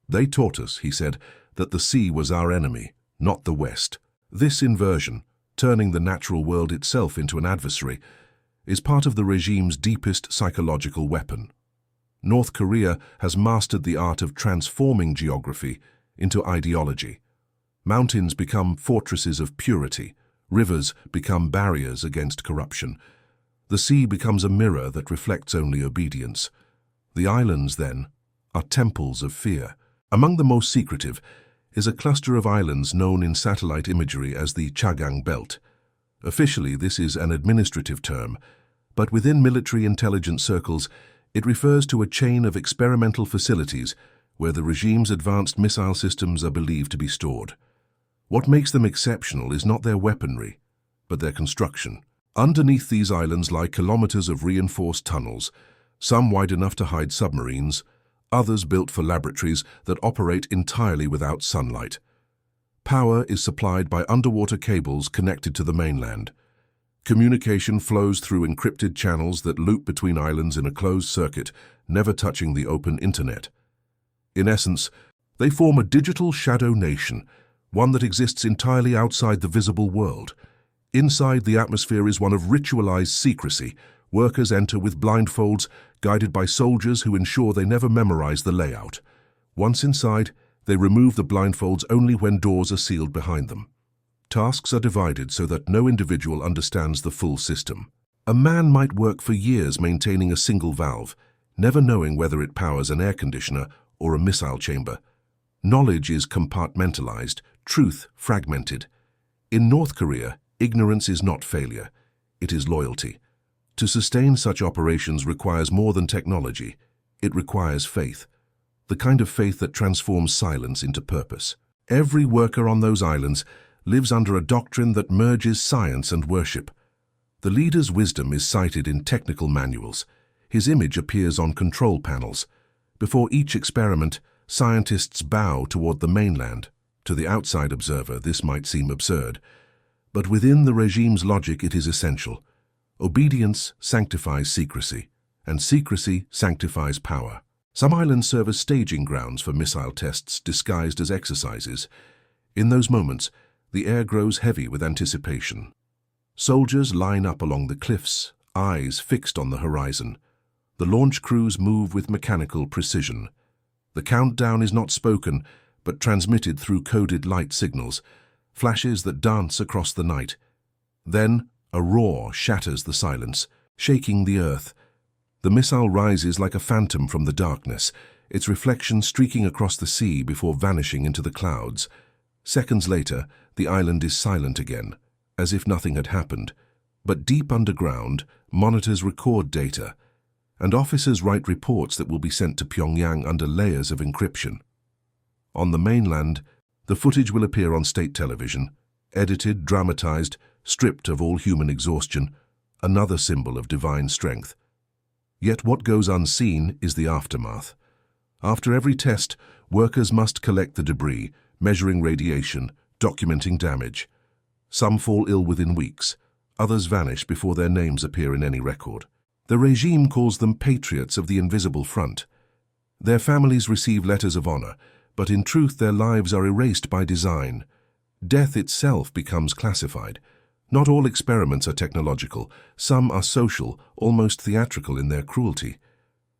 A: They taught us, he said, that the sea was our enemy, not the West. This inversion, turning the natural world itself into an adversary, is part of the regime's deepest psychological weapon. North Korea has mastered the art of transforming geography into ideology. Mountains become fortresses of purity, rivers become barriers against corruption. The sea becomes a mirror that reflects only obedience. The islands, then, are temples of fear. Among the most secretive is a cluster of islands known in satellite imagery as the Chagang Belt. Officially, this is an administrative term, but within military intelligence circles, it refers to a chain of experimental facilities where the regime's advanced missile systems are believed to be stored. What makes them exceptional is not their weaponry, but their construction. Underneath these islands lie kilometers of reinforced tunnels, some wide enough to hide submarines, others built for laboratories that operate entirely without sunlight. Power is supplied by underwater cables connected to the mainland. Communication flows through encrypted channels that loop between islands in a closed circuit, never touching the open internet. In essence, They form a digital shadow nation, one that exists entirely outside the visible world. Inside, the atmosphere is one of ritualized secrecy. Workers enter with blindfolds, guided by soldiers who ensure they never memorize the layout. Once inside, they remove the blindfolds only when doors are sealed behind them. Tasks are divided so that no individual understands the full system. A man might work for years maintaining a single valve, never knowing whether it powers an air conditioner or a missile chamber. Knowledge is compartmentalized, truth fragmented. In North Korea, ignorance is not failure, it is loyalty. To sustain such operations requires more than technology. It requires faith, the kind of faith that transforms silence into purpose. Every worker on those islands lives under a doctrine that merges science and worship. The leader's wisdom is cited in technical manuals. His image appears on control panels. Before each experiment, scientists bow toward the mainland. To the outside observer, this might seem absurd, but within the regime's logic it is essential. Obedience sanctifies secrecy, and secrecy sanctifies power. Some islands serve as staging grounds for missile tests disguised as exercises. In those moments, the air grows heavy with anticipation. Soldiers line up along the cliffs, eyes fixed on the horizon. The launch crews move with mechanical precision. The countdown is not spoken, but transmitted through coded light signals, flashes that dance across the night. Then, a roar shatters the silence, shaking the earth. The missile rises like a phantom from the darkness, its reflection streaking across the sea before vanishing into the clouds. Seconds later, the island is silent again, as if nothing had happened. But deep underground, monitors record data, and officers write reports that will be sent to Pyongyang under layers of encryption. On the mainland, the footage will appear on state television, edited, dramatized, stripped of all human exhaustion, another symbol of divine strength. Yet what goes unseen is the aftermath. After every test, workers must collect the debris, measuring radiation, documenting damage. Some fall ill within weeks, others vanish before their names appear in any record. The regime calls them patriots of the invisible front. Their families receive letters of honor, but in truth their lives are erased by design. Death itself becomes classified. Not all experiments are technological, some are social, almost theatrical in their cruelty.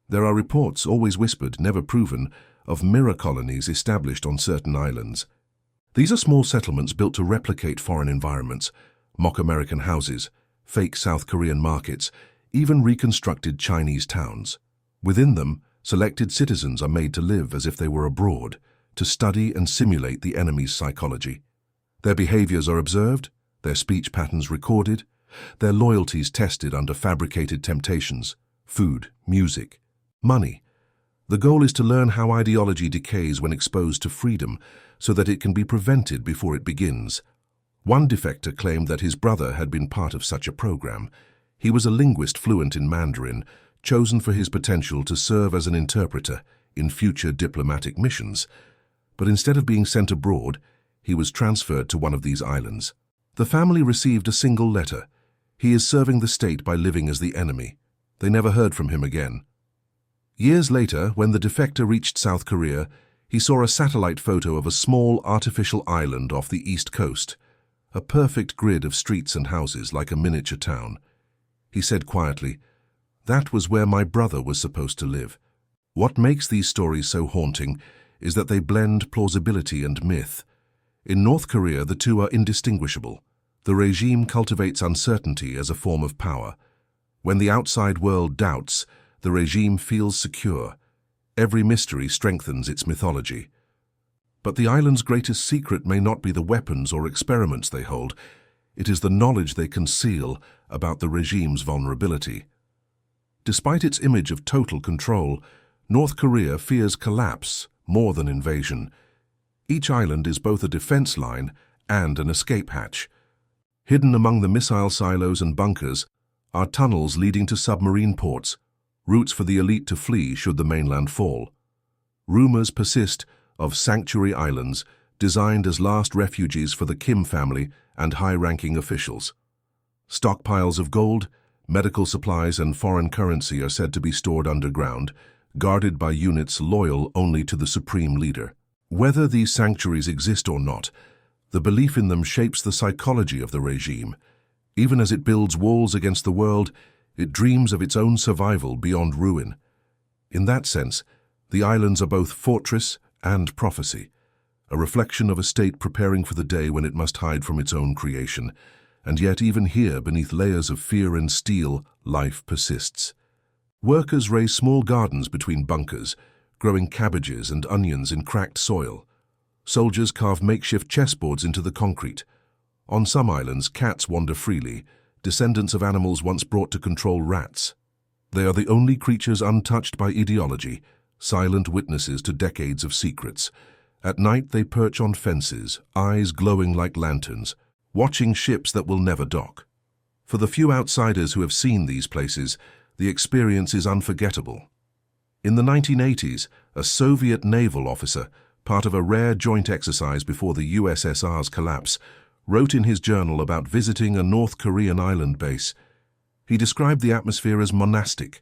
A: There are reports, always whispered, never proven, of mirror colonies established on certain islands. These are small settlements built to replicate foreign environments, mock American houses, fake South Korean markets, even reconstructed Chinese towns. Within them, selected citizens are made to live as if they were abroad, to study and simulate the enemy's psychology. Their behaviors are observed, their speech patterns recorded, their loyalties tested under fabricated temptations, food, music, money. The goal is to learn how ideology decays when exposed to freedom, so that it can be prevented before it begins. One defector claimed that his brother had been part of such a program. He was a linguist fluent in Mandarin, chosen for his potential to serve as an interpreter in future diplomatic missions. But instead of being sent abroad, he was transferred to one of these islands. The family received a single letter. He is serving the state by living as the enemy. They never heard from him again. Years later, when the defector reached South Korea, he saw a satellite photo of a small artificial island off the east coast, a perfect grid of streets and houses like a miniature town. He said quietly, "That was where my brother was supposed to live." What makes these stories so haunting is that they blend plausibility and myth. In North Korea, the two are indistinguishable. The regime cultivates uncertainty as a form of power. When the outside world doubts, the regime feels secure. Every mystery strengthens its mythology. But the island's greatest secret may not be the weapons or experiments they hold. It is the knowledge they conceal about the regime's vulnerability. Despite its image of total control, North Korea fears collapse more than invasion. Each island is both a defense line and an escape hatch. Hidden among the missile silos and bunkers are tunnels leading to submarine ports, routes for the elite to flee should the mainland fall. Rumors persist of sanctuary islands designed as last refuges for the Kim family and high-ranking officials. Stockpiles of gold, medical supplies, and foreign currency are said to be stored underground, guarded by units loyal only to the supreme leader. Whether these sanctuaries exist or not, the belief in them shapes the psychology of the regime. Even as it builds walls against the world, it dreams of its own survival beyond ruin. In that sense, the islands are both fortress and prophecy, a reflection of a state preparing for the day when it must hide from its own creation. And yet even here, beneath layers of fear and steel, life persists. Workers raise small gardens between bunkers, growing cabbages and onions in cracked soil. Soldiers carve makeshift chessboards into the concrete. On some islands, cats wander freely, descendants of animals once brought to control rats. They are the only creatures untouched by ideology, silent witnesses to decades of secrets. At night they perch on fences, eyes glowing like lanterns, watching ships that will never dock. For the few outsiders who have seen these places, the experience is unforgettable. In the 1980s, a Soviet naval officer, part of a rare joint exercise before the USSR's collapse, wrote in his journal about visiting a North Korean island base. He described the atmosphere as monastic.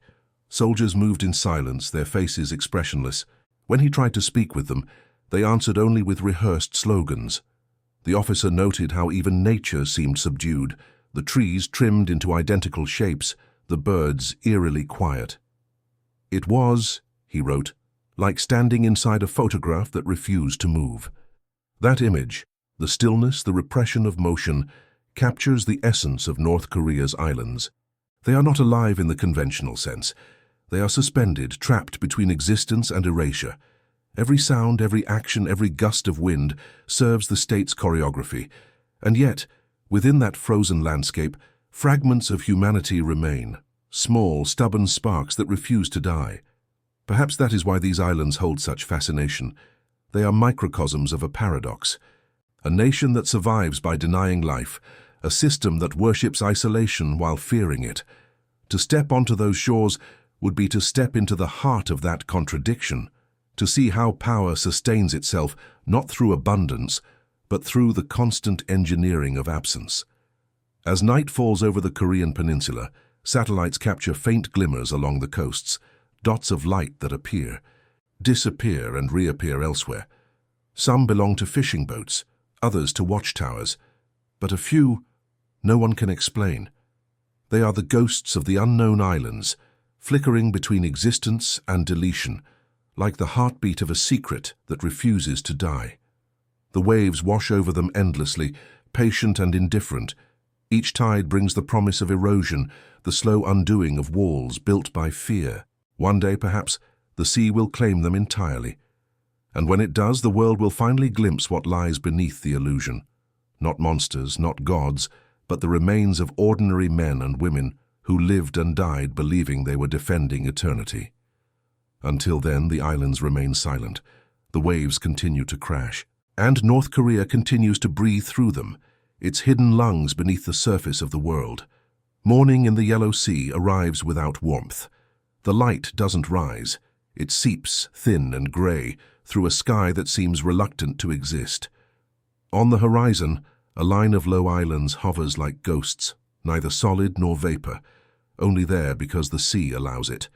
A: Soldiers moved in silence, their faces expressionless. When he tried to speak with them, they answered only with rehearsed slogans. The officer noted how even nature seemed subdued, the trees trimmed into identical shapes, the birds eerily quiet. It was, he wrote, like standing inside a photograph that refused to move. That image, the stillness, the repression of motion, captures the essence of North Korea's islands. They are not alive in the conventional sense. They are suspended, trapped between existence and erasure. Every sound, every action, every gust of wind serves the state's choreography. And yet, within that frozen landscape, fragments of humanity remain, small, stubborn sparks that refuse to die. Perhaps that is why these islands hold such fascination. They are microcosms of a paradox. A nation that survives by denying life, a system that worships isolation while fearing it. To step onto those shores would be to step into the heart of that contradiction, to see how power sustains itself not through abundance, but through the constant engineering of absence. As night falls over the Korean peninsula, satellites capture faint glimmers along the coasts, dots of light that appear, disappear and reappear elsewhere. Some belong to fishing boats, others to watchtowers, but a few no one can explain. They are the ghosts of the unknown islands, flickering between existence and deletion, like the heartbeat of a secret that refuses to die. The waves wash over them endlessly, patient and indifferent. Each tide brings the promise of erosion, the slow undoing of walls built by fear. One day, perhaps, the sea will claim them entirely. And when it does, the world will finally glimpse what lies beneath the illusion. Not monsters, not gods, but the remains of ordinary men and women who lived and died believing they were defending eternity. Until then, the islands remain silent. The waves continue to crash. And North Korea continues to breathe through them, its hidden lungs beneath the surface of the world. Morning in the Yellow Sea arrives without warmth. The light doesn't rise. It seeps, thin and grey, through a sky that seems reluctant to exist. On the horizon, a line of low islands hovers like ghosts, neither solid nor vapor, only there because the sea allows it.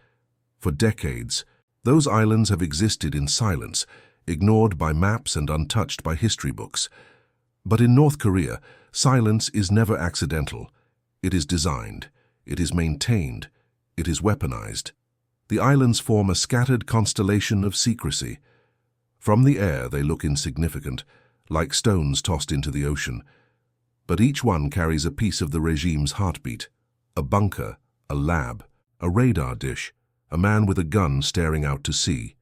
A: For decades, those islands have existed in silence, ignored by maps and untouched by history books. But in North Korea, silence is never accidental. It is designed, it is maintained, it is weaponized. The islands form a scattered constellation of secrecy. From the air they look insignificant, like stones tossed into the ocean. But each one carries a piece of the regime's heartbeat. A bunker, a lab, a radar dish, a man with a gun staring out to sea.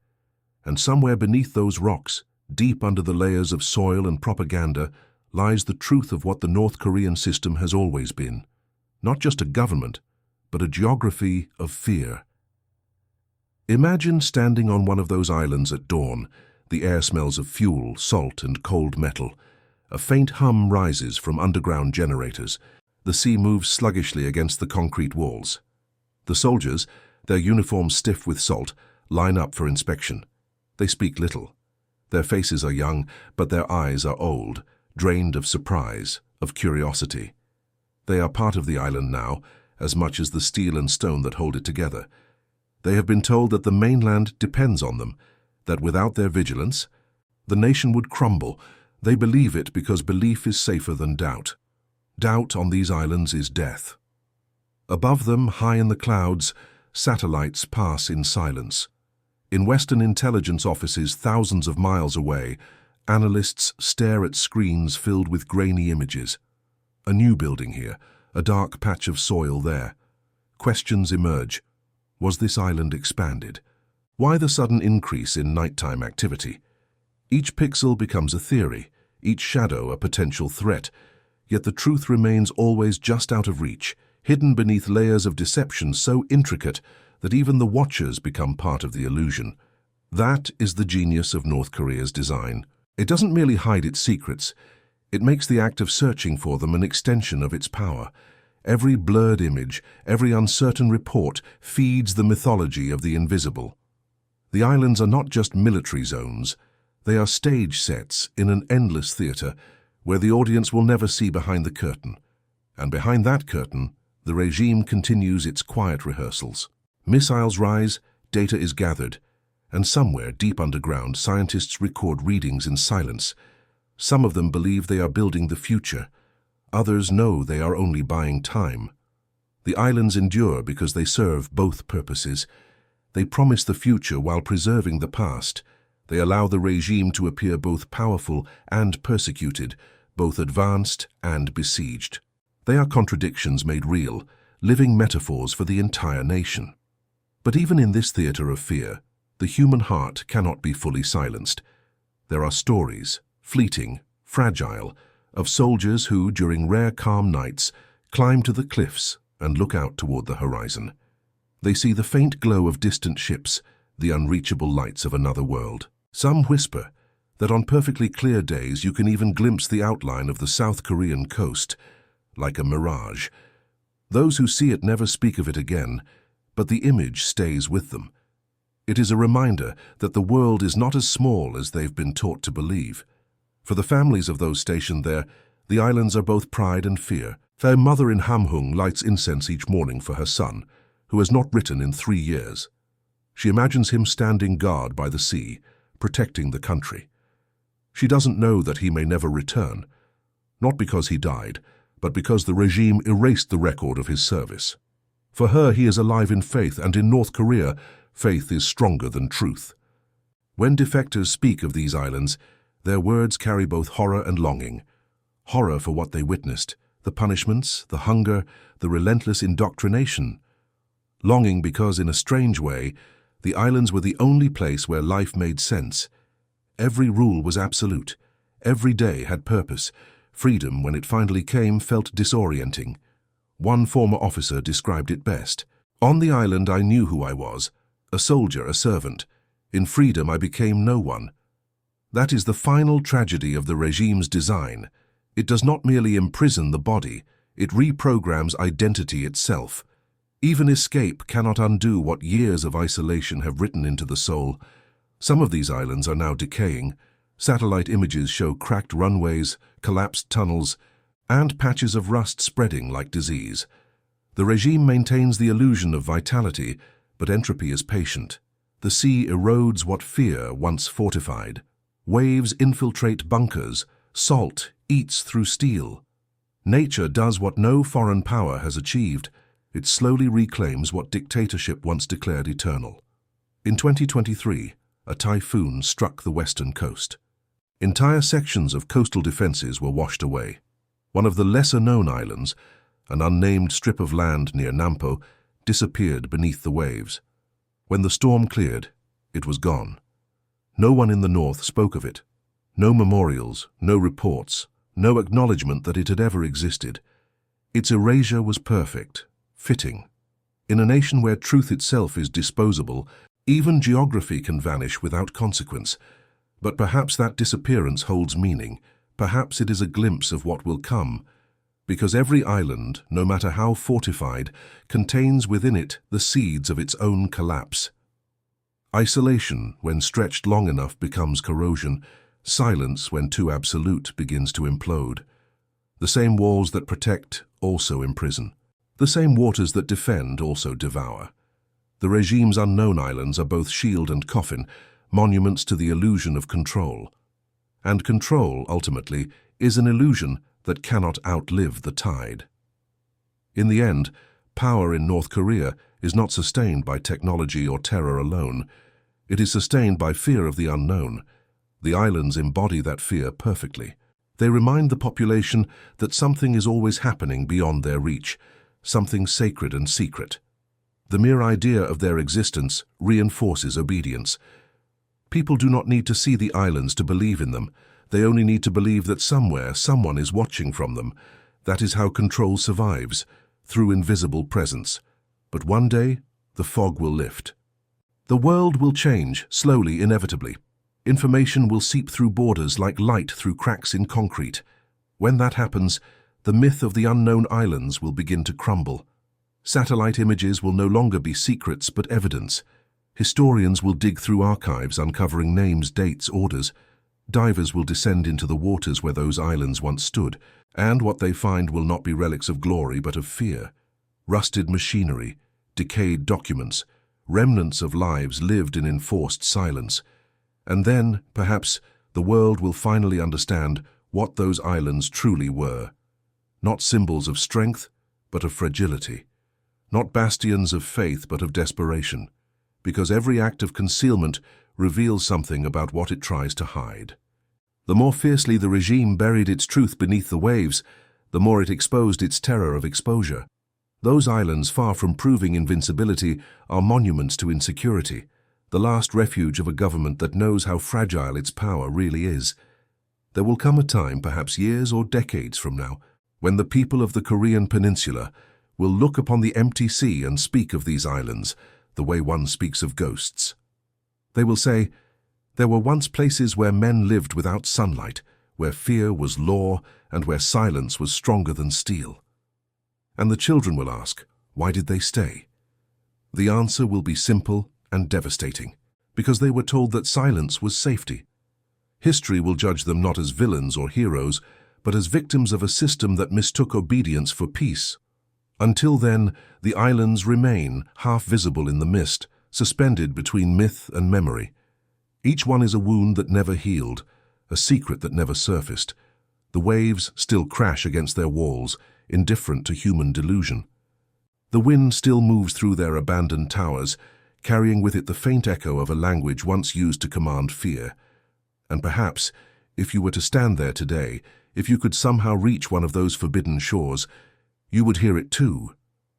A: And somewhere beneath those rocks, deep under the layers of soil and propaganda, lies the truth of what the North Korean system has always been. Not just a government, but a geography of fear. Imagine standing on one of those islands at dawn. The air smells of fuel, salt, and cold metal. A faint hum rises from underground generators. The sea moves sluggishly against the concrete walls. The soldiers, their uniforms stiff with salt, line up for inspection. They speak little. Their faces are young, but their eyes are old, drained of surprise, of curiosity. They are part of the island now, as much as the steel and stone that hold it together. They have been told that the mainland depends on them, that without their vigilance, The nation would crumble. They believe it because belief is safer than doubt. Doubt on these islands is death. Above them, high in the clouds, satellites pass in silence. In Western intelligence offices thousands of miles away, analysts stare at screens filled with grainy images. A new building here, a dark patch of soil there. Questions emerge. Was this island expanded? Why the sudden increase in nighttime activity? Each pixel becomes a theory, each shadow a potential threat, yet the truth remains always just out of reach, hidden beneath layers of deception so intricate that even the watchers become part of the illusion. That is the genius of North Korea's design. It doesn't merely hide its secrets, it makes the act of searching for them an extension of its power. Every blurred image, every uncertain report feeds the mythology of the invisible. The islands are not just military zones, they are stage sets in an endless theater where the audience will never see behind the curtain. And behind that curtain, the regime continues its quiet rehearsals. Missiles rise, data is gathered, and somewhere deep underground, scientists record readings in silence. Some of them believe they are building the future. Others know they are only buying time. The islands endure because they serve both purposes. They promise the future while preserving the past. They allow the regime to appear both powerful and persecuted, both advanced and besieged. They are contradictions made real, living metaphors for the entire nation. But even in this theater of fear, the human heart cannot be fully silenced. There are stories, fleeting, fragile, of soldiers who, during rare calm nights, climb to the cliffs and look out toward the horizon. They see the faint glow of distant ships, the unreachable lights of another world. Some whisper that on perfectly clear days you can even glimpse the outline of the South Korean coast, like a mirage. Those who see it never speak of it again, but the image stays with them. It is a reminder that the world is not as small as they've been taught to believe. For the families of those stationed there, the islands are both pride and fear. Their mother in Hamhung lights incense each morning for her son, who has not written in 3 years. She imagines him standing guard by the sea, protecting the country. She doesn't know that he may never return, not because he died, but because the regime erased the record of his service. For her, he is alive in faith, and in North Korea, faith is stronger than truth. When defectors speak of these islands, their words carry both horror and longing. Horror for what they witnessed, the punishments, the hunger, the relentless indoctrination. Longing because, in a strange way, the islands were the only place where life made sense. Every rule was absolute. Every day had purpose. Freedom, when it finally came, felt disorienting. One former officer described it best. On the island I knew who I was, a soldier, a servant. In freedom I became no one. That is the final tragedy of the regime's design. It does not merely imprison the body, it reprograms identity itself. Even escape cannot undo what years of isolation have written into the soul. Some of these islands are now decaying. Satellite images show cracked runways, collapsed tunnels, and patches of rust spreading like disease. The regime maintains the illusion of vitality, but entropy is patient. The sea erodes what fear once fortified. Waves infiltrate bunkers. Salt eats through steel. Nature does what no foreign power has achieved. It slowly reclaims what dictatorship once declared eternal. In 2023, a typhoon struck the western coast. Entire sections of coastal defenses were washed away. One of the lesser-known islands, an unnamed strip of land near Nampo, disappeared beneath the waves. When the storm cleared, it was gone. No one in the north spoke of it. No memorials, no reports, no acknowledgement that it had ever existed. Its erasure was perfect, fitting. In a nation where truth itself is disposable, even geography can vanish without consequence. But perhaps that disappearance holds meaning. Perhaps it is a glimpse of what will come. Because every island, no matter how fortified, contains within it the seeds of its own collapse. Isolation, when stretched long enough, becomes corrosion. Silence, when too absolute, begins to implode. The same walls that protect also imprison. The same waters that defend also devour. The regime's unknown islands are both shield and coffin, monuments to the illusion of control. And control, ultimately, is an illusion that cannot outlive the tide. In the end, power in North Korea is not sustained by technology or terror alone. It is sustained by fear of the unknown. The islands embody that fear perfectly. They remind the population that something is always happening beyond their reach, something sacred and secret. The mere idea of their existence reinforces obedience. People do not need to see the islands to believe in them. They only need to believe that somewhere someone is watching from them. That is how control survives, through invisible presence. But one day, the fog will lift. The world will change, slowly, inevitably. Information will seep through borders like light through cracks in concrete. When that happens, the myth of the unknown islands will begin to crumble. Satellite images will no longer be secrets but evidence. Historians will dig through archives uncovering names, dates, orders. Divers will descend into the waters where those islands once stood, and what they find will not be relics of glory but of fear. Rusted machinery, decayed documents, remnants of lives lived in enforced silence. And then, perhaps, the world will finally understand what those islands truly were. Not symbols of strength, but of fragility. Not bastions of faith, but of desperation. Because every act of concealment reveals something about what it tries to hide. The more fiercely the regime buried its truth beneath the waves, the more it exposed its terror of exposure. Those islands, far from proving invincibility, are monuments to insecurity, the last refuge of a government that knows how fragile its power really is. There will come a time, perhaps years or decades from now, when the people of the Korean peninsula will look upon the empty sea and speak of these islands the way one speaks of ghosts. They will say, "There were once places where men lived without sunlight, where fear was law and where silence was stronger than steel." And the children will ask, why did they stay? The answer will be simple and devastating, because they were told that silence was safety. History will judge them not as villains or heroes, but as victims of a system that mistook obedience for peace. Until then, the islands remain, half visible in the mist, suspended between myth and memory. Each one is a wound that never healed, a secret that never surfaced. The waves still crash against their walls, indifferent to human delusion. The wind still moves through their abandoned towers, carrying with it the faint echo of a language once used to command fear. And perhaps, if you were to stand there today, if you could somehow reach one of those forbidden shores, you would hear it too.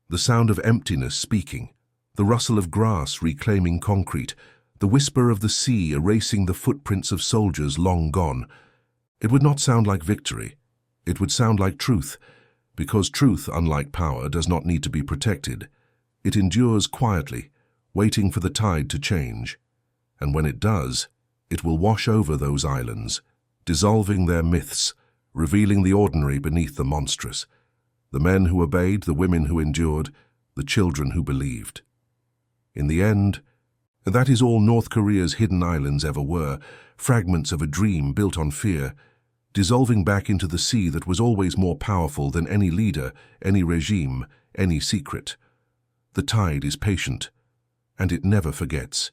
A: The sound of emptiness speaking, the rustle of grass reclaiming concrete, the whisper of the sea erasing the footprints of soldiers long gone. It would not sound like victory. It would sound like truth, because truth, unlike power, does not need to be protected. It endures quietly, waiting for the tide to change. And when it does, it will wash over those islands, dissolving their myths, revealing the ordinary beneath the monstrous. The men who obeyed, the women who endured, the children who believed. In the end, that is all North Korea's hidden islands ever were, fragments of a dream built on fear, dissolving back into the sea that was always more powerful than any leader, any regime, any secret. The tide is patient, and it never forgets.